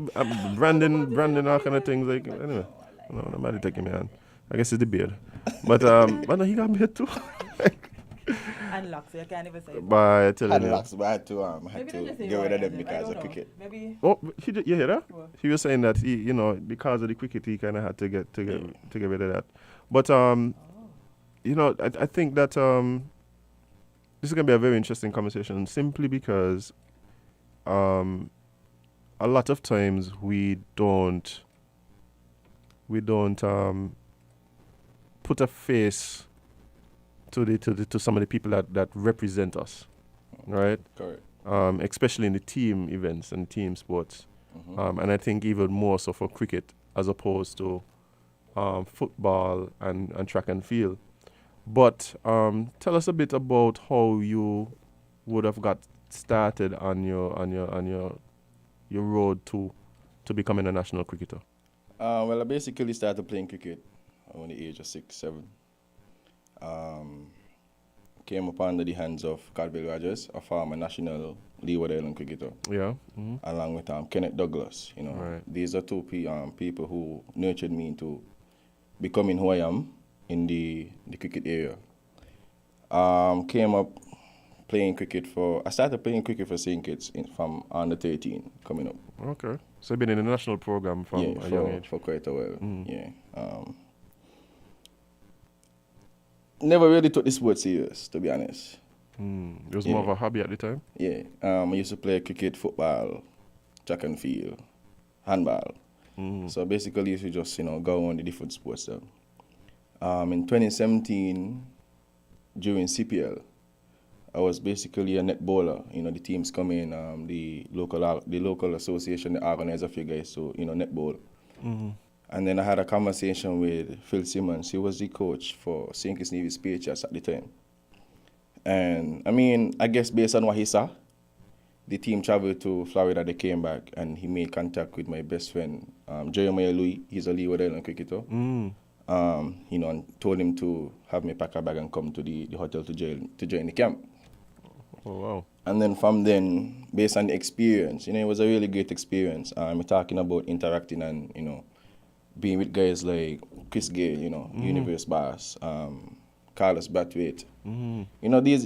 branding, all kind of things. Like anyway, no, nobody taking me on. I guess it's the beard, but no, he got beard too.
And locks, you can't even say.
But I tell you,
locks, but I had to get rid of them because of cricket.
Maybe.
Oh, you hear that? What? He was saying that he, because of the cricket, he kind of had to get rid of that. But I think that this is gonna be a very interesting conversation, simply because a lot of times we don't put a face to some of the people that represent us, right?
Correct.
Especially in the team events and team sports, and I think even more so for cricket as opposed to football and track and field. But tell us a bit about how you would have got started on your road to becoming a national cricketer.
Well, I basically started playing cricket at the age of 6, 7. Came up under the hands of Cadwell Rogers, a former national Leeward Island cricketer.
Yeah.
Along with Kenneth Douglas.
Right.
These are two people who nurtured me into becoming who I am in the cricket area. Came up playing cricket I started playing cricket for St Kitts from under 13 coming up.
Okay. So you've been in the national program from a young age?
For quite a while, yeah. Never really took the sport serious, to be honest.
It was more of a hobby at the time?
Yeah. I used to play cricket, football, track and field, handball. So basically, you should just, go on the different sports then. In 2017, during CPL, I was basically a net bowler. The teams come in, the local association, they organize a few guys to, net bowl. And then I had a conversation with Phil Simmons. He was the coach for St Kitts and Nevis PHS at the time. And I guess based on what he saw, the team traveled to Florida, they came back, and he made contact with my best friend, Jeremiah Louis. He's a Leeward Island cricketer. And told him to have me pack a bag and come to the hotel to join the camp.
Oh, wow.
And then from then, based on the experience, it was a really great experience. We're talking about interacting and, being with guys like Chris Gale, Universe Bass, Carlos Brathwaite.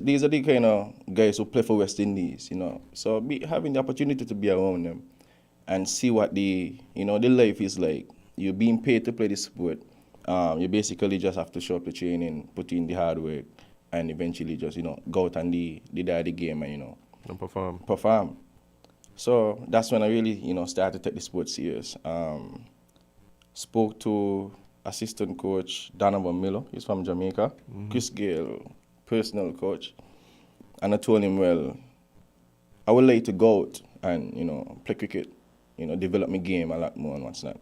These are the kind of guys who play for West Indies, So having the opportunity to be around them and see what the life is like. You're being paid to play the sport. You basically just have to show up to training, put in the hard work, and eventually just, go out and the game and,
and perform.
So that's when I really, started to take the sport serious. Spoke to assistant coach Donovan Miller, he's from Jamaica, Chris Gale, personal coach. And I told him, well, I would like to go out and, play cricket, develop my game a lot more and what's not.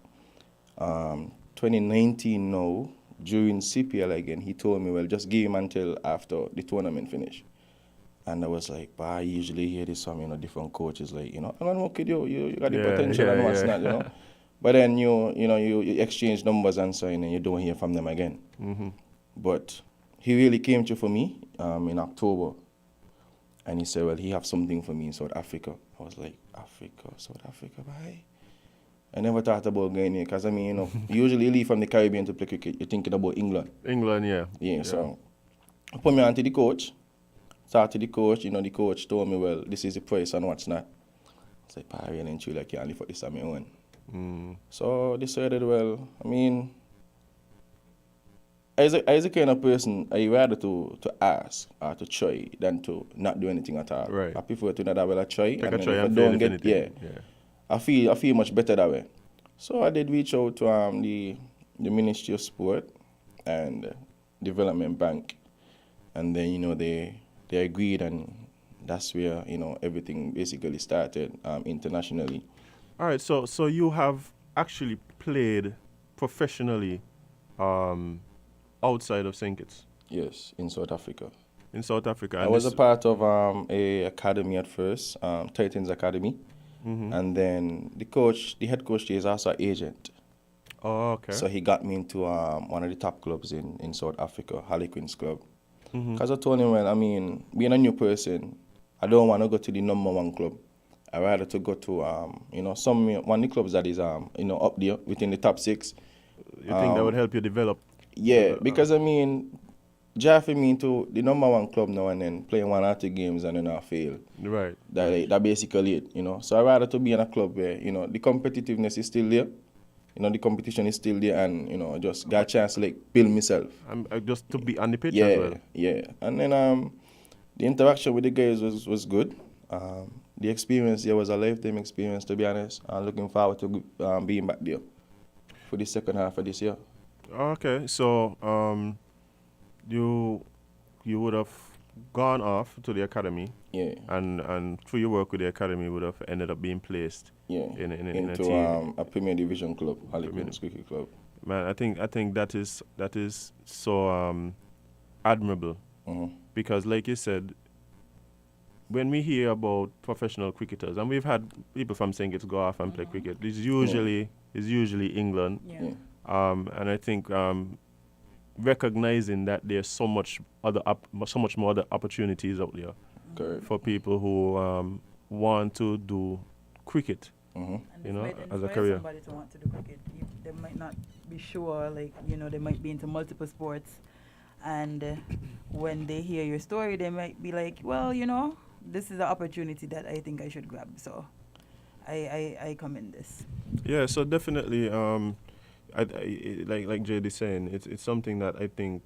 2019 now, during CPL again, he told me, well, just give him until after the tournament finish. And I was like, but I usually hear this from, different coaches, like, I'm gonna work with you, you got the potential and what's not, But then you exchange numbers and so on, and you don't hear from them again. But he really came through for me in October. And he said, well, he have something for me in South Africa. I was like, South Africa, bye. I never thought about going here because, I mean, you know, usually you leave from the Caribbean to play cricket, you're thinking about England.
England, yeah.
Yeah, so I put me on to the coach. Talked to the coach, you know, the coach told me, well, this is the price and what's not. I said, I really truly I can't live for this on my own. So I decided, well, I mean, as a kind of person, I rather to ask or to try than to not do anything at all.
Right.
I prefer to not have a try.
Take a
And
try
if
and
I
fail
don't
if
get,
anything.
yeah. I feel much better that way. So I did reach out to the Ministry of Sport and Development Bank, and then, you know, they agreed, and that's where, you know, everything basically started internationally.
All right, so you have actually played professionally outside of St Kitts?
Yes, in South Africa.
In South Africa.
I was a part of a academy at first, Titans Academy. And then the head coach is also an agent.
Oh, okay.
So he got me into one of the top clubs in South Africa, Harlequins Club. Because I told him, well, I mean, being a new person, I don't want to go to the number one club. I rather to go to, you know, one of the clubs that is, you know, up there within the top 6.
You think that would help you develop?
Yeah, because I mean, drafting me into the number one club now and then playing 1 or 2 games and then I fail.
Right.
That basically it, you know. So I rather to be in a club where, you know, the competitiveness is still there. You know, the competition is still there, and, you know, I just got a chance to, like, build myself.
Just to be on the pitch as well.
Yeah. And then the interaction with the guys was good. The experience there was a lifetime experience, to be honest. I'm looking forward to being back there for the second half of this year.
Okay, so you would have gone off to the academy.
Yeah.
And through your work with the academy, would have ended up being placed in a
into
team.
a Premier Division club, Harlequins Cricket Club.
Man, I think that is so admirable, because like you said, when we hear about professional cricketers, and we've had people from St Kitts go off and play cricket, it's usually England.
Yeah.
And I think recognizing that there's so much more other opportunities out there.
Correct.
For people who want to do cricket, you know, as a career.
Somebody to want to do cricket, they might not be sure, like, you know, they might be into multiple sports, and when they hear your story, they might be like, well, you know, this is an opportunity that I think I should grab. So I commend this.
Yeah, so definitely, like Jade is saying, it's something that I think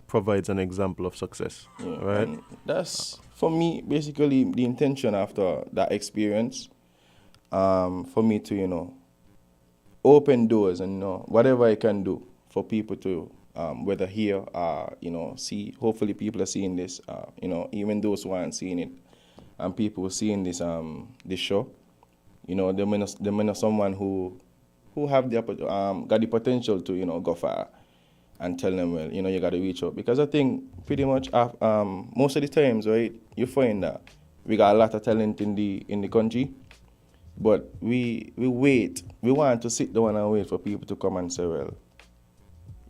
provides an example of success, right?
And that's, for me, basically the intention after that experience, for me to, you know, open doors and, you know, whatever I can do for people to, whether hear or, you know, see, hopefully people are seeing this, you know, even those who aren't seeing it, and people seeing this show, you know, they may know someone who have got the potential to, you know, go far, and tell them, well, you know, you got to reach out. Because I think pretty much most of the times, right, you find that we got a lot of talent in the country, but we wait. We want to sit down and wait for people to come and say, well,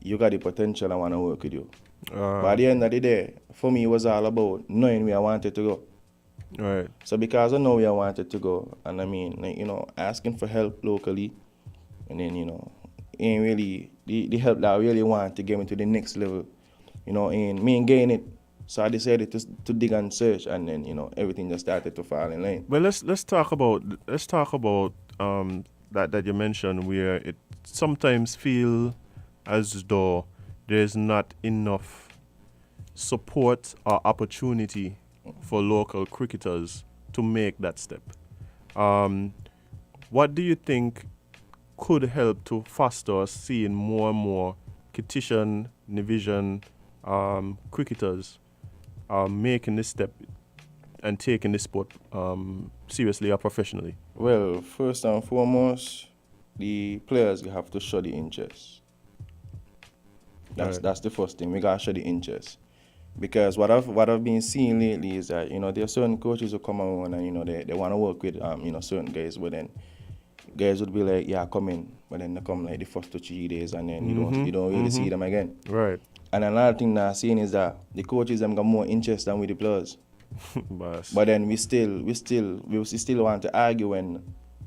you got the potential, I want to work with you. But at the end of the day, for me, it was all about knowing where I wanted to go.
Right.
So because I know where I wanted to go, and I mean, like, you know, asking for help locally, and then, you know, ain't really the help that I really want to get me to the next level, you know, and me ain't getting it. So I decided to dig and search, and then, you know, everything just started to fall in line.
Well, let's talk about that you mentioned, where it sometimes feel as though there's not enough support or opportunity for local cricketers to make that step. What do you think could help to foster us seeing more and more Kittitian division cricketers making this step and taking this sport seriously or professionally?
Well, first and foremost, the players have to show the interest. That's the first thing. We gotta show the interest. Because what I've been seeing lately is that, you know, there are certain coaches who come around and, you know, they want to work with you know, certain guys, but then guys would be like, yeah, come in, but then they come like the first 2 to 3 days, and then you don't really see them again.
Right.
And another thing that I'm seeing is that the coaches them got more interest than with the players. But then we still want to argue when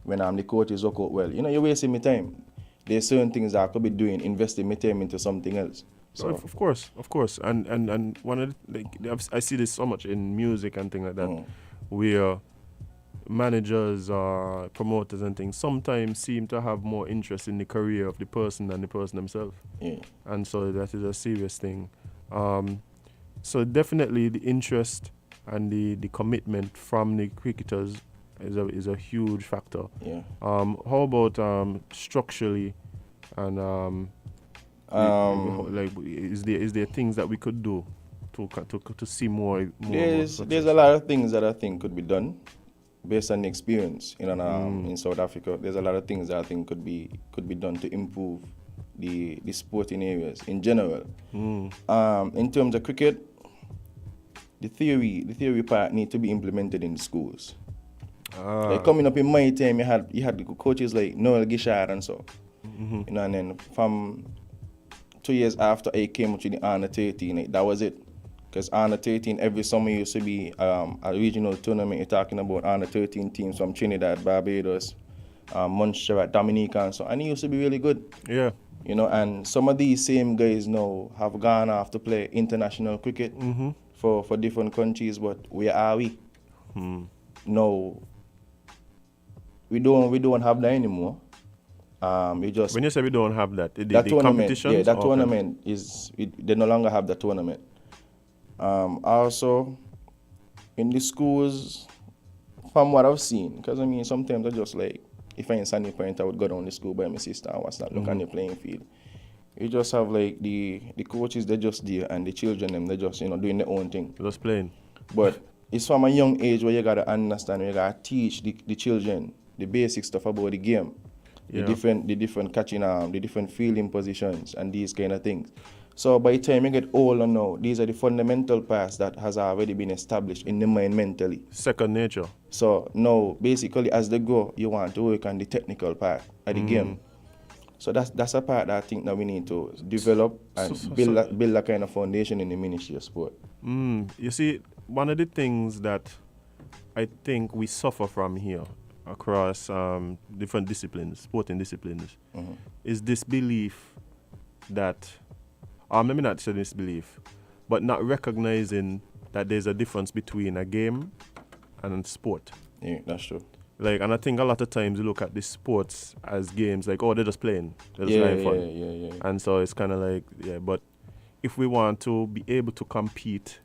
when the coaches work out well. You're wasting my time. There's certain things that I could be doing, investing my time into something else. So
of course, and one of I see this so much in music and things like that, where managers or promoters and things sometimes seem to have more interest in the career of the person than the person themselves.
Yeah.
And so that is a serious thing. So definitely the interest and the commitment from the cricketers is a huge factor.
Yeah.
How about structurally and like is there things that we could do to see more?
There's a lot of things that I think could be done based on the experience in South Africa. There's a lot of things that I think could be done to improve the sporting areas in general. In terms of cricket, the theory part need to be implemented in the schools. Like coming up in my time, you had coaches like Noel Gishard and so. And then from 2 years after I came up to the under 13, that was it. Because under 13 every summer used to be a regional tournament. You're talking about under 13 teams from Trinidad, Barbados, Montserrat, Dominica, and so. And it used to be really good.
Yeah.
And some of these same guys now have gone off to play international cricket for different countries. But where are we? No, we don't have that anymore. We just
when you say we don't have that, the
tournament,
competitions?
yeah, that tournament they no longer have the tournament. Also, in the schools, from what I've seen, because sometimes I just like, if I ain't Sunday parent, I would go down to school by my sister and watch that, look on the playing field. You just have like the coaches, they're just there, and the children, they're just doing their own thing.
Just playing.
But it's from a young age where you gotta understand, you gotta teach the children the basic stuff about the game.
Yeah.
The different catching arm, the different fielding positions, and these kind of things. So by the time you get older now, these are the fundamental parts that has already been established in the mind mentally.
Second nature.
So now, basically, as they go, you want to work on the technical part of the game. So that's a part that I think that we need to develop and build that kind of foundation in the Ministry of Sport.
You see, one of the things that I think we suffer from here across different disciplines, sporting disciplines, is this belief that, maybe not say this belief, but not recognizing that there's a difference between a game and sport.
Yeah, that's true.
And I think a lot of times you look at the sports as games, like, they're just playing, they're just having fun.
Yeah.
And so it's kind of like, but if we want to be able to compete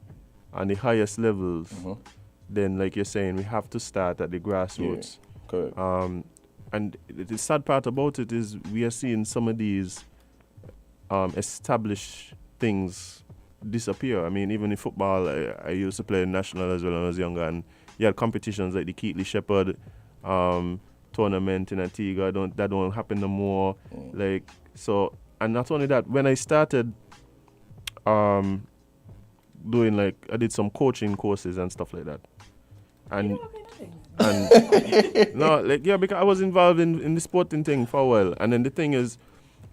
on the highest levels, then, like you're saying, we have to start at the grassroots.
Yeah, correct.
And the sad part about it is we are seeing some of these established things disappear. I mean, even in football, I used to play national as well when I was younger, and you had competitions like the Keatley Shepherd tournament in Antigua. That don't happen no more. And not only that, when I started doing, I did some coaching courses and stuff like that. And because I was involved in the sporting thing for a while. And then the thing is,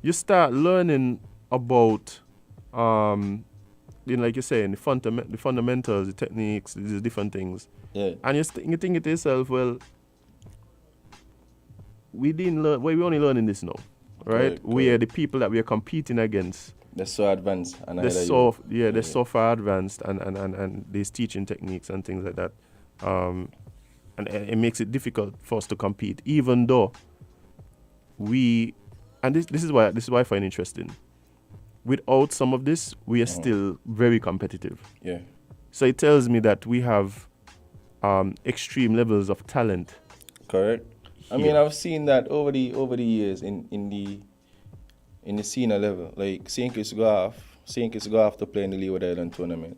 you start learning about, like you're saying, the fundamentals, the techniques, these different things.
Yeah.
And you think to yourself, well, we didn't learn. We're only learning this now, right?
Correct.
We are the people that we are competing against.
They're so advanced.
They're so far advanced, and these teaching techniques and things like that. And it makes it difficult for us to compete, even though this is why I find interesting. Without some of this, we are still very competitive.
Yeah.
So it tells me that we have extreme levels of talent.
Correct. Here. I mean, I've seen that over the years in the senior level. Like St Kitts go off to play in the Leeward Island tournament.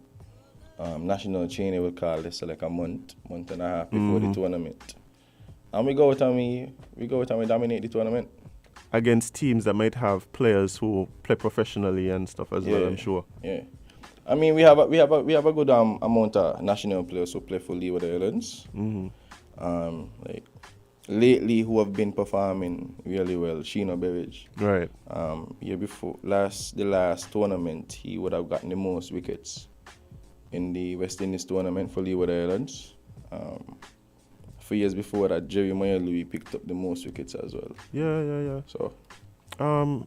National chain, they will call this like a month and a half before the tournament. And we go out and we dominate the tournament.
Against teams that might have players who play professionally and stuff as well, I'm sure.
Yeah. I mean, we have a good amount of national players who play for Leeward Islands. Like lately, who have been performing really well. Sheena Berridge.
Right.
Year before the last tournament, he would have gotten the most wickets in the West Indies tournament for Leeward Islands. for years before that, Jeremiah Louis picked up the most wickets as well.
Yeah.
So,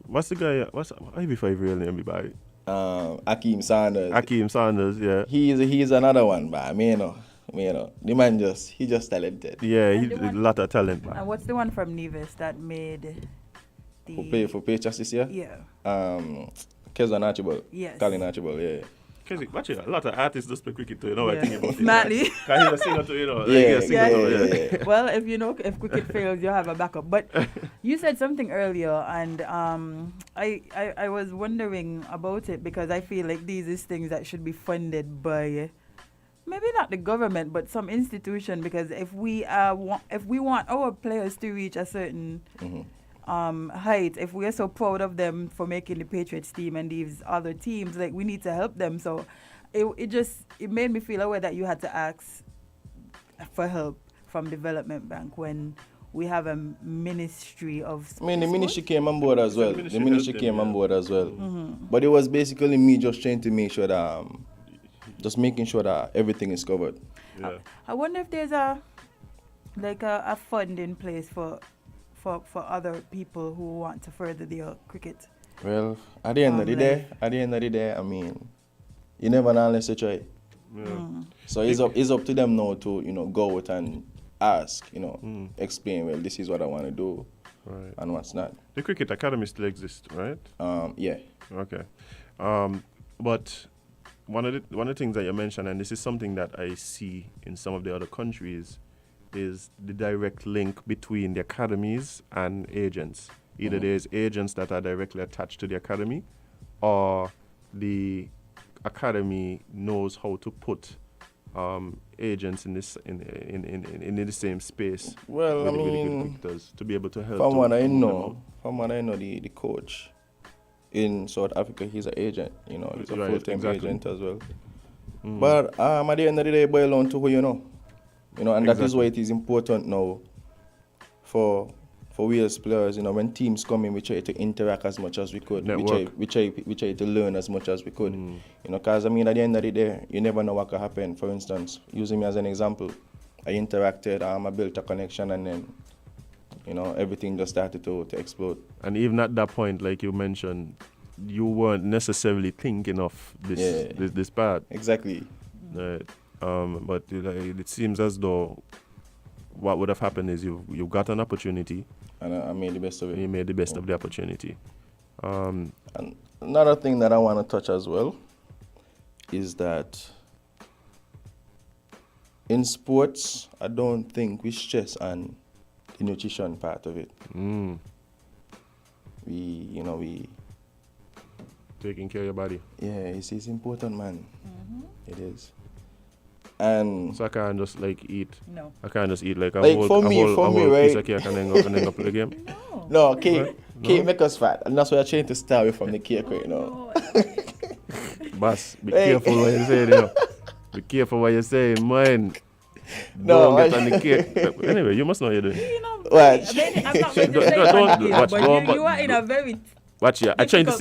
what's the guy? What's IB5 real name? By
Akeem Sanders.
Akeem Sanders, yeah.
He's another one, but me know. The man he just talented.
Yeah, he's a lot of talent. Man.
And what's the one from Nevis that made the...
For play just this year?
Yeah.
Kevon Archibald.
Yes.
Colin Archibald, yeah.
Because watch it, a lot of artists just play cricket too, you know,
Yeah.
I think about it.
Smartly.
Can he's a singer too, you know.
Yeah.
Well, if cricket fails, you have a backup. But you said something earlier, and I was wondering about it because I feel like these is things that should be funded by maybe not the government, but some institution. Because if we want our players to reach a certain height, if we are so proud of them for making the Patriots team and these other teams, like we need to help them. So it made me feel aware that you had to ask for help from Development Bank when we have a ministry of
I mean, the ministry came on board as well. The ministry came on board as well.
Mm-hmm.
But it was basically me just trying to make sure that, just making sure that everything is covered.
Yeah.
I wonder if there's a fund in place for other people who want to further their cricket.
Well, at the end of the day, I mean, you never know unless you try.
Yeah.
So it's up to them now to, go out and ask, explain, well, this is what I want to do,
right,
and what's not.
The cricket academy still exists, right?
Yeah.
Okay. But one of the things that you mentioned, and this is something that I see in some of the other countries, is the direct link between the academies and agents. Either there's agents that are directly attached to the academy, or the academy knows how to put agents in the same space.
Well,
with
I mean,
the good cricketers to be able to help.
From what I know, the coach in South Africa, he's an agent. He's a full-time agent as well. But at the end of the day, it boils down to who you know. And that is why it is important now for we as players, when teams come in, we try to interact as much as we could. We try to learn as much as we could. Because at the end of the day, you never know what could happen. For instance, using me as an example, I interacted, I built a connection, and then, everything just started to explode.
And even at that point, like you mentioned, you weren't necessarily thinking of this part.
Exactly.
Right. But it seems as though what would have happened is you got an opportunity,
and I made the best of it.
You made the best of the opportunity.
And another thing that I want to touch as well is that in sports, I don't think we stress on the nutrition part of it. We
taking care of your body.
Yeah, it's important, man. It is. And
so I can't just eat.
No.
I can't just eat a
for
whole
me,
piece
right?
of cake and then play the game.
No, cake make us fat, and that's why I'm trying to stay away from the cake right now.
Boss, be careful what you say, Be careful what you say, man.
No,
don't get on the cake. Anyway, you must know what you're doing.
Watch.
I'm not going to say
watch,
but you are in a very
watch, yeah. I'm trying to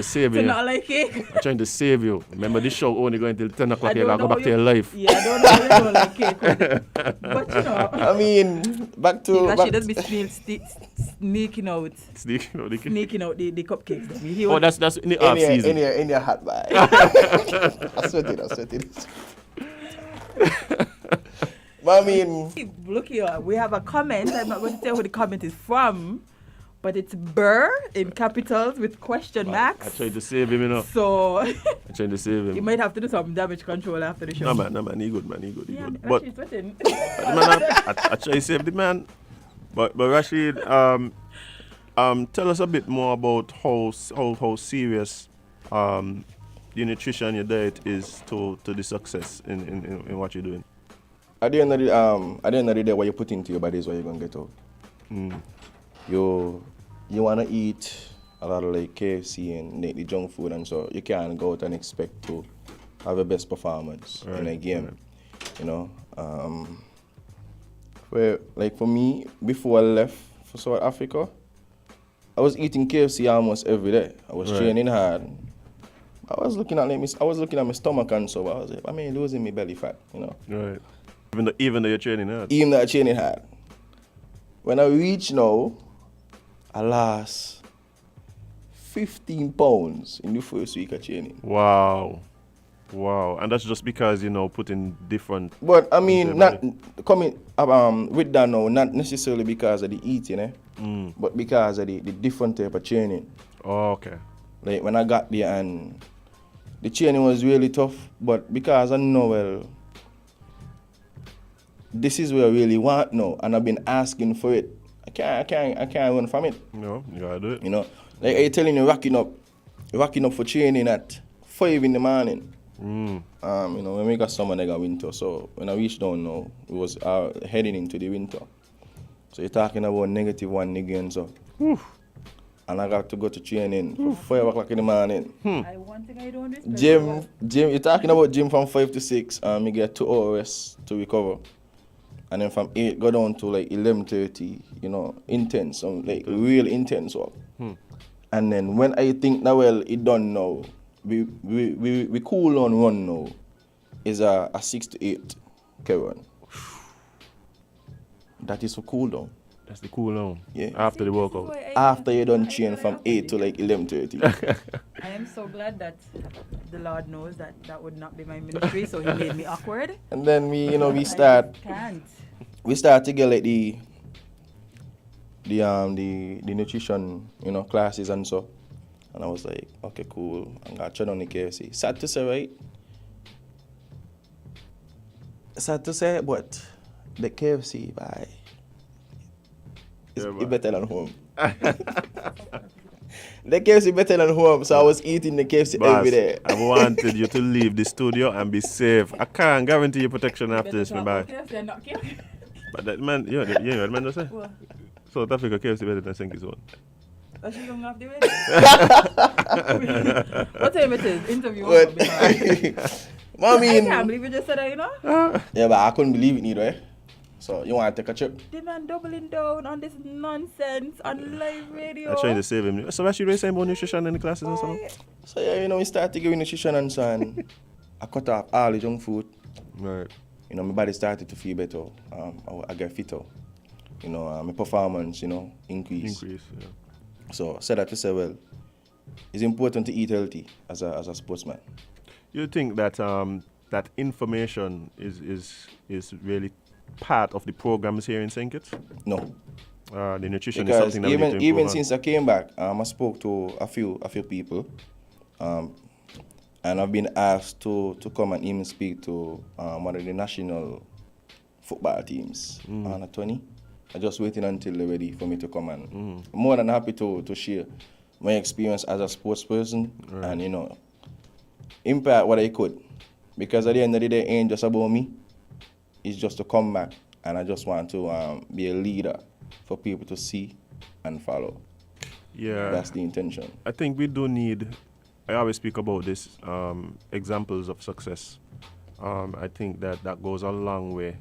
save you.
Not like cake.
I'm trying to save you. Remember, this show only going till 10 o'clock. You gotta go back to your life.
Yeah, I don't know how you don't like cake. But
I mean, back to.
She does be sneaking out the cupcakes.
That's in the off season.
In your hat bag. I sweat it. But I mean,
look here, we have a comment. I'm not going to tell who the comment is from, but it's Burr in capitals with question marks.
I tried to save him,
So
I tried to save him.
You might have to do some damage control after the show.
No man, he good.
Yeah,
But
Rasheed sweating.
I try to save the man. But Rasheed, tell us a bit more about how serious your nutrition, your diet is to the success in what you're doing.
At the end of the day, what you put into your body is what you're gonna get out. You wanna eat a lot of KFC and the junk food, and so you can't go out and expect to have the best performance in a game. For me, before I left for South Africa, I was eating KFC almost every day. I was training hard. I was looking at my stomach, and so I was losing my belly fat.
Right. Even though you're training hard.
Even though I'm training hard. When I reach now, I lost 15 pounds in the first week of training.
Wow. And that's just because, putting different...
But, I mean, not coming with that now, not necessarily because of the eating, but because of the different type of training.
Oh, okay.
Like, when I got there and the training was really tough, but because I know, well, this is what I really want now, and I've been asking for it. I can't run from it.
No, you gotta do it.
Like I telling you, rocking up for training at 5 in the morning. When we got summer, they got winter. So when I reached down now, it was heading into the winter. So you're talking about -1 again, so. And I got to go to training for 5 o'clock in the morning.
One thing I don't respect.
Gym, you're talking about gym from 5 to 6. You get 2 hours to recover. And then from 8 go down to like 11:30, intense, like real intense work. And then when I think now, well, it done now, we cool on run now is a 6 to 8 Kevon. That is for cool down.
That's the cool down.
Yeah.
After the workout.
After you done train from 8 to like 11:30.
I am so glad that the Lord knows that would not be my ministry, so He made me awkward.
And then we start. We start to get like the nutrition, classes and so. And I was like, okay, cool. I'm gonna try on the KFC. Sad to say, right? Sad to say, but the KFC, it's better than home. The KFC better than home, so I was eating the KFC every day.
I wanted you to leave the studio and be safe. I can't guarantee you protection after this, my boy. But that man, you know what man does say?
What?
South Africa KFC better than St Kitts one.
That's just going off the radio. What time it is? Interview.
I
can't believe you just said that,
Yeah, but I couldn't believe it neither. So you want to take a trip?
The man doubling down on this nonsense on live radio.
I'm trying to save him. So Rasheed was saying about nutrition in the classes and so on?
So yeah, we started to give nutrition and so on. I cut off all the junk food.
Right.
My body started to feel better. I get fitter. My performance, increase.
Yeah.
So I said that to say, well, it's important to eat healthy as a sportsman.
You think that that information is really part of the programs here in St Kitts?
No.
The nutrition
because
is something that we need to improve
even
on.
since I came back, I spoke to a few people, and I've been asked to come and even speak to one of the national football teams, under 20. I'm just waiting until they're ready for me to come, and I'm more than happy to share my experience as a sports person and impact what I could, because at the end of the day, it ain't just about me. It's just to come back, and I just want to be a leader for people to see and follow.
Yeah,
that's the intention.
I think we do need. I always speak about this examples of success. I think that goes a long way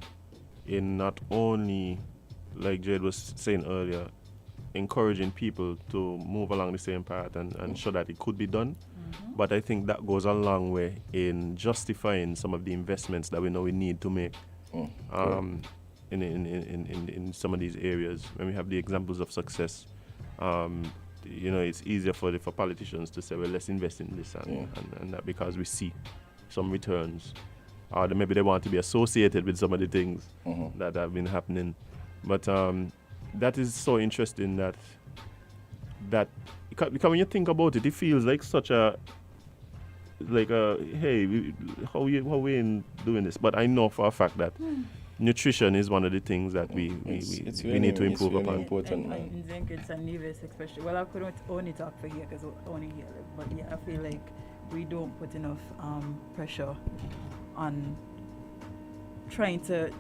in not only, like Jade was saying earlier, encouraging people to move along the same path and show that it could be done. But I think that goes a long way in justifying some of the investments that we know we need to make in some of these areas. When we have the examples of success, it's easier for politicians to say, well, let's invest in this and that, because we see some returns. Or maybe they want to be associated with some of the things that have been happening. But that is so interesting that because when you think about it, it feels like such a hey, how we in doing this? But I know for a fact that nutrition is one of the things that we need to improve upon.
Important. In St Kitts and Nevis especially. Well, I couldn't only talk for here because only here, but yeah, I feel like we don't put enough pressure on trying to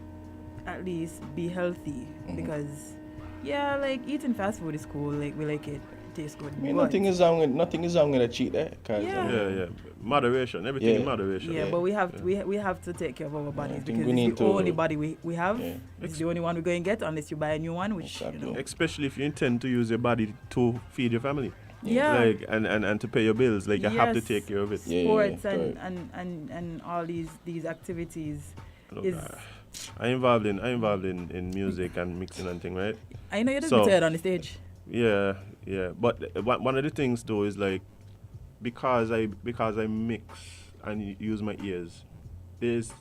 at least be healthy, because like eating fast food is cool, like we like it tastes good.
I mean, nothing is wrong with a cheat there.
Moderation, everything in moderation.
Yeah, but we have to take care of our bodies, because it's the only body we have. Yeah. It's the only one we're going to get unless you buy a new one, which
especially if you intend to use your body to feed your family.
Yeah.
And to pay your bills, you have to take care of it.
Sports and all these activities
I'm involved in music and mixing and thing, right?
I know you didn't say it on the stage.
Yeah. But one of the things though is like because I mix and use my ears, there's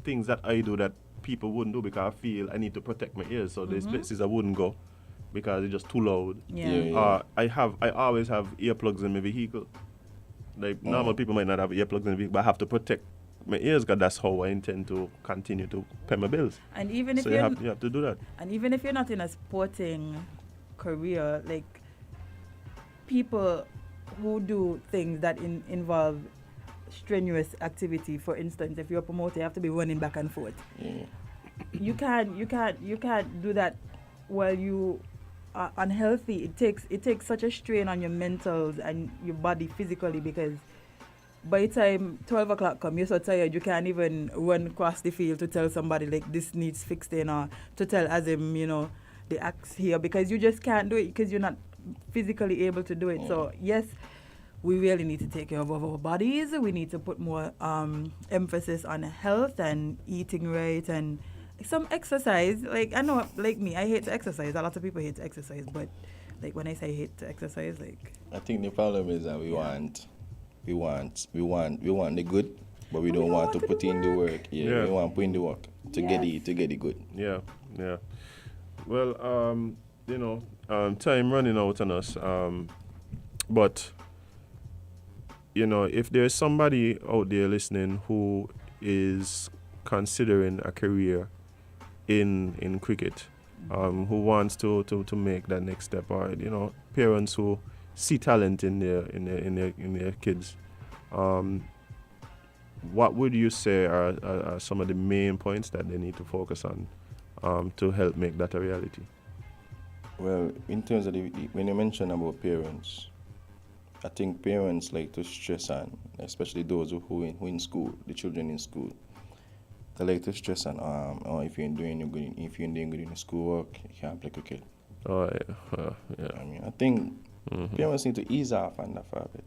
things that I do that people wouldn't do because I feel I need to protect my ears. So there's places I wouldn't go because it's just too loud.
Yeah.
I always have earplugs in my vehicle. Like normal people might not have earplugs in the vehicle, but I have to protect my ears because that's how I intend to continue to pay my bills.
And even if
you have to do that.
And even if you're not in a sporting career, like people who do things that involve strenuous activity, for instance, if you're a promoter, you have to be running back and forth. You can't do that while you are unhealthy. It takes such a strain on your mentals and your body physically, because by the time 12 o'clock come, you're so tired you can't even run across the field to tell somebody like this needs fixing, or to tell Azem, you know, the axe here, because you just can't do it because you're not physically able to do it. So yes, we really need to take care of our bodies. We need to put more emphasis on health and eating right and some exercise. Like I know, like me, I hate to exercise. A lot of people hate to exercise, but like when I say hate to exercise, like
I think the problem is that we want the good, but we don't want to put in the work. We want to put in the work to get it good.
Yeah. Well, you know, time running out on us. But you know, if there's somebody out there listening who is considering a career in cricket, who wants to make that next step, or you know, parents who see talent in their kids, what would you say are some of the main points that they need to focus on to help make that a reality?
Well, in terms of when you mention about parents, I think parents like to stress on, especially those who in school, the children in school. They like to stress on, if you're doing good in the schoolwork, you can't play cricket.
Oh yeah.
I mean, I think parents need to ease off on that for a bit.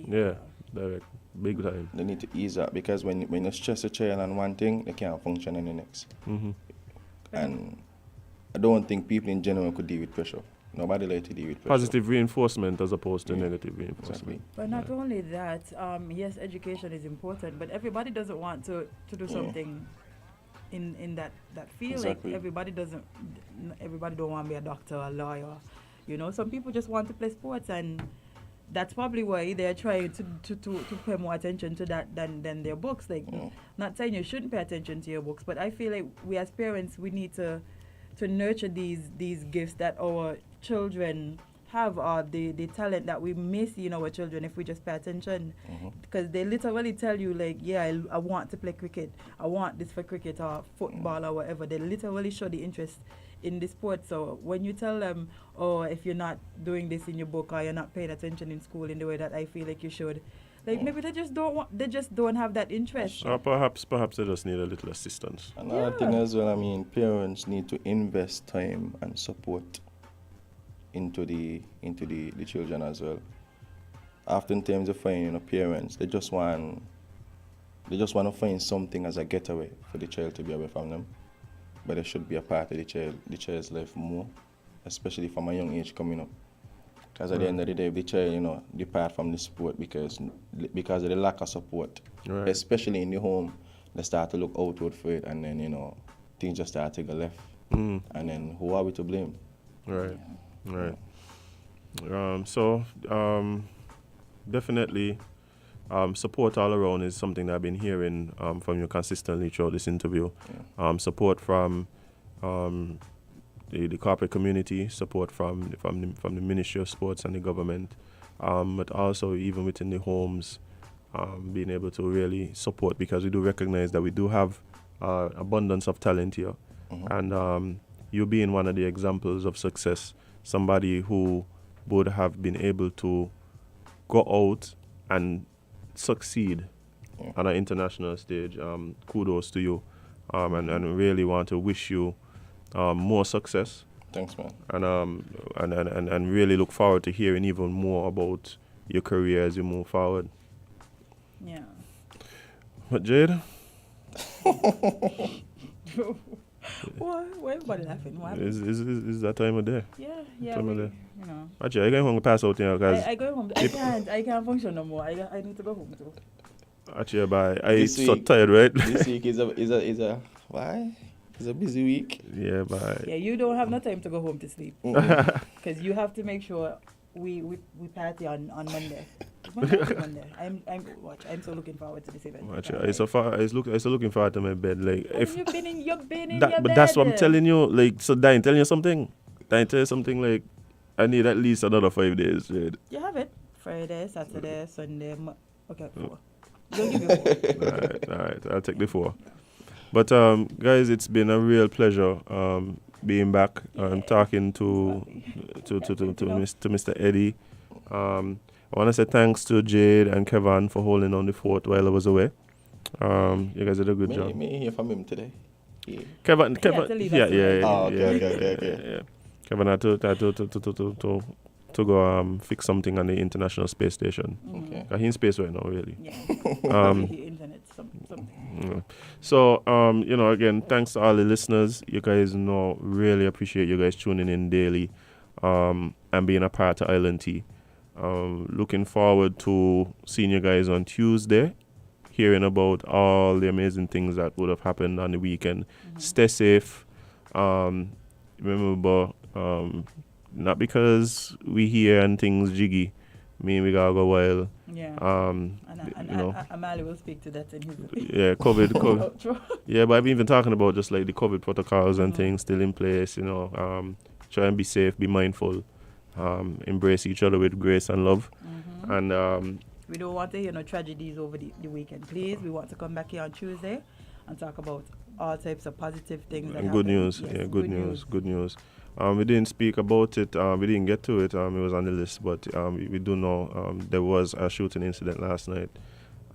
Yeah, direct, big time.
They need to ease up, because when you stress a child on one thing, they can't function on the next. And I don't think people in general could deal with pressure. Nobody like to deal with pressure.
Positive reinforcement as opposed to negative reinforcement.
Exactly.
But not only that, yes, education is important, but everybody doesn't want to do something in that field.
Exactly.
Like everybody don't want to be a doctor or a lawyer. You know, some people just want to play sports, and that's probably why they're trying to pay more attention to that than their books. Like, not saying you shouldn't pay attention to your books, but I feel like we as parents, we need to nurture these gifts that our children have, or the talent that we may see in our children if we just pay attention. Because they literally tell you like, I want to play cricket, I want this for cricket or football or whatever. They literally show the interest in the sport. So when you tell them, if you're not doing this in your book, or you're not paying attention in school in the way that I feel like you should, like maybe they just don't have that interest.
Or perhaps they just need a little assistance.
Another thing as well, I mean, parents need to invest time and support into the children as well. Oftentimes you find, parents, they just want to find something as a getaway for the child to be away from them. But it should be a part of the child's life more, especially from a young age coming up. Because at the end of the day, if the child, depart from the sport because of the lack of support, especially in the home, they start to look outward for it, and then, things just start to go left. And then who are we to blame?
Right. Definitely, support all around is something that I've been hearing from you consistently throughout this interview. Support from the corporate community, support from the Ministry of Sports and the government, but also even within the homes, being able to really support, because we do recognize that we do have abundance of talent here, and you being one of the examples of success, somebody who would have been able to go out and succeed on an international stage. Kudos to you, and really want to wish you more success.
Thanks, man.
And really look forward to hearing even more about your career as you move forward.
Yeah.
But Jade?
Why everybody laughing? Why?
Is that time of day?
Yeah.
Time of day.
You know.
Actually, I going home to pass out here because
I go home. I can't function no more. I need to go home too.
Actually, I so tired, right?
This week is a why? It's a busy week.
Yeah, bye.
Yeah, you don't have no time to go home to sleep because you have to make sure we party on Monday. Monday. I'm so looking forward to this event.
Actually, I so looking forward to my bed. Like if
you've been in your
but
bed.
that's what I'm telling you. Like, so Diane, telling you something. Diane, tell you something. Like, I need at least another 5 days, Jade.
You have it. Friday, Saturday, Sunday. Okay, 4. Don't give me 4.
All right. I'll take the 4. But guys, it's been a real pleasure being back and talking to Mr. Eddy. I want to say thanks to Jade and Kevon for holding on the fort while I was away. You guys did a good job.
Me hear from him today. Yeah.
Kevon, yeah.
Oh, okay.
Kevon had to go fix something on the International Space Station.
Okay.
He's in space right now, really.
Yeah. Internet, something.
Yeah. So, again, thanks to all the listeners. You guys really appreciate you guys tuning in daily and being a part of Island Tea. Looking forward to seeing you guys on Tuesday, hearing about all the amazing things that would have happened on the weekend. Stay safe. Remember, not because we here and things jiggy, we gotta go wild.
Yeah. Amali will speak to that in his
yeah, COVID. Yeah, but I've been even talking about just like the COVID protocols and things still in place. Try and be safe, be mindful. Embrace each other with grace and love. And
we don't want to hear no tragedies over the weekend, please. We want to come back here on Tuesday and talk about all types of positive things that
good
happen.
news.
Yes,
Yeah, good news. We didn't speak about it. We didn't get to it. It was on the list, but we do know there was a shooting incident last night.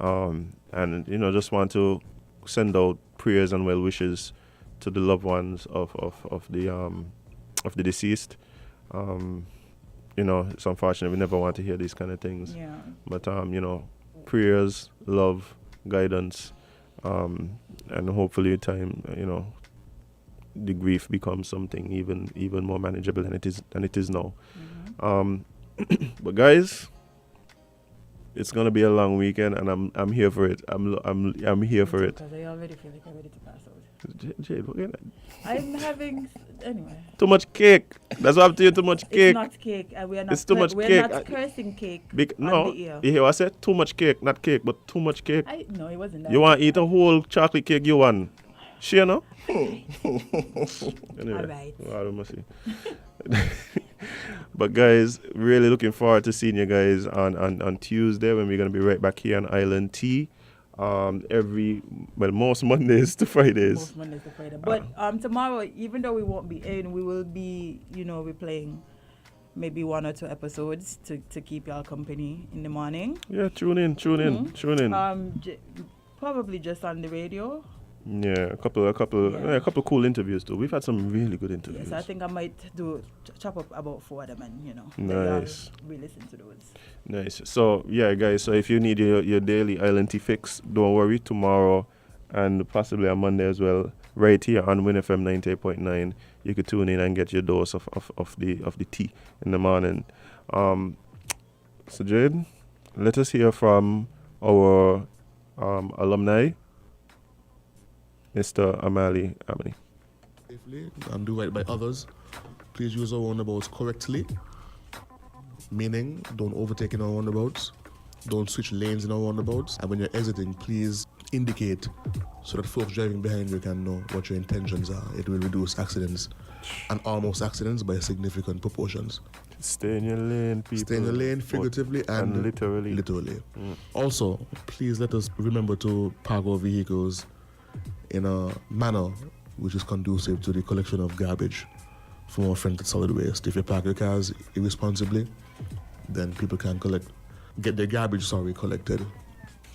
And just want to send out prayers and well wishes to the loved ones of the deceased. It's unfortunate. We never want to hear these kind of things.
Yeah.
But prayers, love, guidance, and hopefully time, the grief becomes something even more manageable than it is now. But guys, it's gonna be a long weekend, and I'm here for it. I'm here for it.
Because I already feel like I'm ready to pass out.
Jade,
I'm having anyway.
Too much cake. That's what I'm saying. Too much cake.
It's not cake. We are not.
It's too much
we're
cake.
not cursing cake.
No,
on the ear.
you hear what I said? Too much cake, not cake, but too much cake.
No, it wasn't that.
You want to eat a whole chocolate cake? You want? Share no? Anyway,
all right.
Well, I must see. But guys, really looking forward to seeing you guys on Tuesday when we're gonna be right back here on Island Tea. Most Mondays to Fridays.
But tomorrow, even though we won't be in, we will be, we're playing maybe 1 or 2 episodes to keep y'all company in the morning.
Yeah, tune in.
Probably just on the radio.
Yeah, a couple cool interviews too. We've had some really good interviews.
Yes, I think I might chop up about 4 of them and
nice.
We listen to those.
Nice. So yeah, guys. So if you need your daily Island Tea fix, don't worry. Tomorrow and possibly on Monday as well, right here on WINN FM 98.9, you could tune in and get your dose of the tea in the morning. So Jade, let us hear from our alumni. Mr. Amali.
Safely and do right by others. Please use our roundabouts correctly. Meaning, don't overtake in our roundabouts. Don't switch lanes in our roundabouts. And when you're exiting, please indicate so that folks driving behind you can know what your intentions are. It will reduce accidents and almost accidents by significant proportions.
Stay in your lane, people.
Stay in your lane figuratively and
literally.
Also, please let us remember to park our vehicles in a manner which is conducive to the collection of garbage from our friends at Solid Waste. If you park your cars irresponsibly, then people can get their garbage collected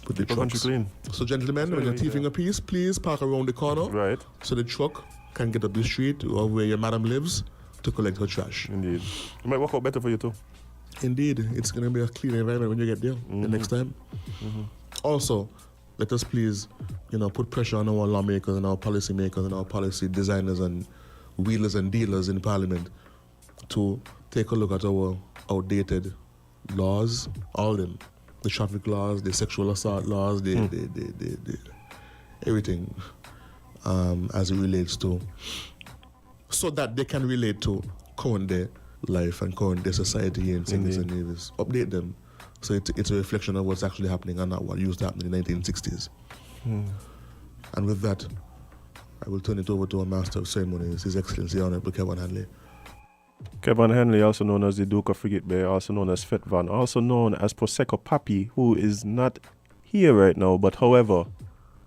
with the trucks.
Clean.
So gentlemen, when you're thieving a piece, please park around the corner.
Right.
So the truck can get up the street or where your madam lives to collect her trash.
Indeed. It might work out better for you too.
Indeed. It's going to be a clean environment when you get there the next time. Also, let us please, put pressure on our lawmakers and our policymakers and our policy designers and wheelers and dealers in Parliament to take a look at our outdated laws, all of them, the traffic laws, the sexual assault laws, the everything as it relates to, so that they can relate to current day life and current day society here in St Kitts and Nevis. Update them so it's a reflection of what's actually happening and not what used to happen in the 1960s. And with that, I will turn it over to our Master of Ceremonies, His Excellency Honorable Kevon Hanley.
Kevon Hanley, also known as the Duke of Frigate Bay, also known as Fetvan, also known as Prosecco Papi, who is not here right now, but however,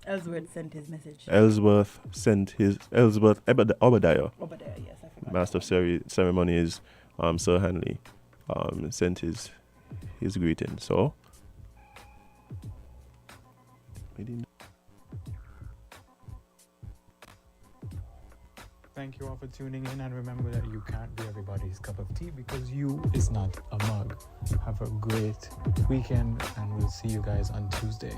Ellsworth sent his message.
Ellsworth Obadiah,
yes, I forgot.
Master of Ceremonies, Sir Hanley, sent his greeting. So,
Thank you all for tuning in, and remember that you can't be everybody's cup of tea because you is not a mug. Have a great weekend, and we'll see you guys on Tuesday.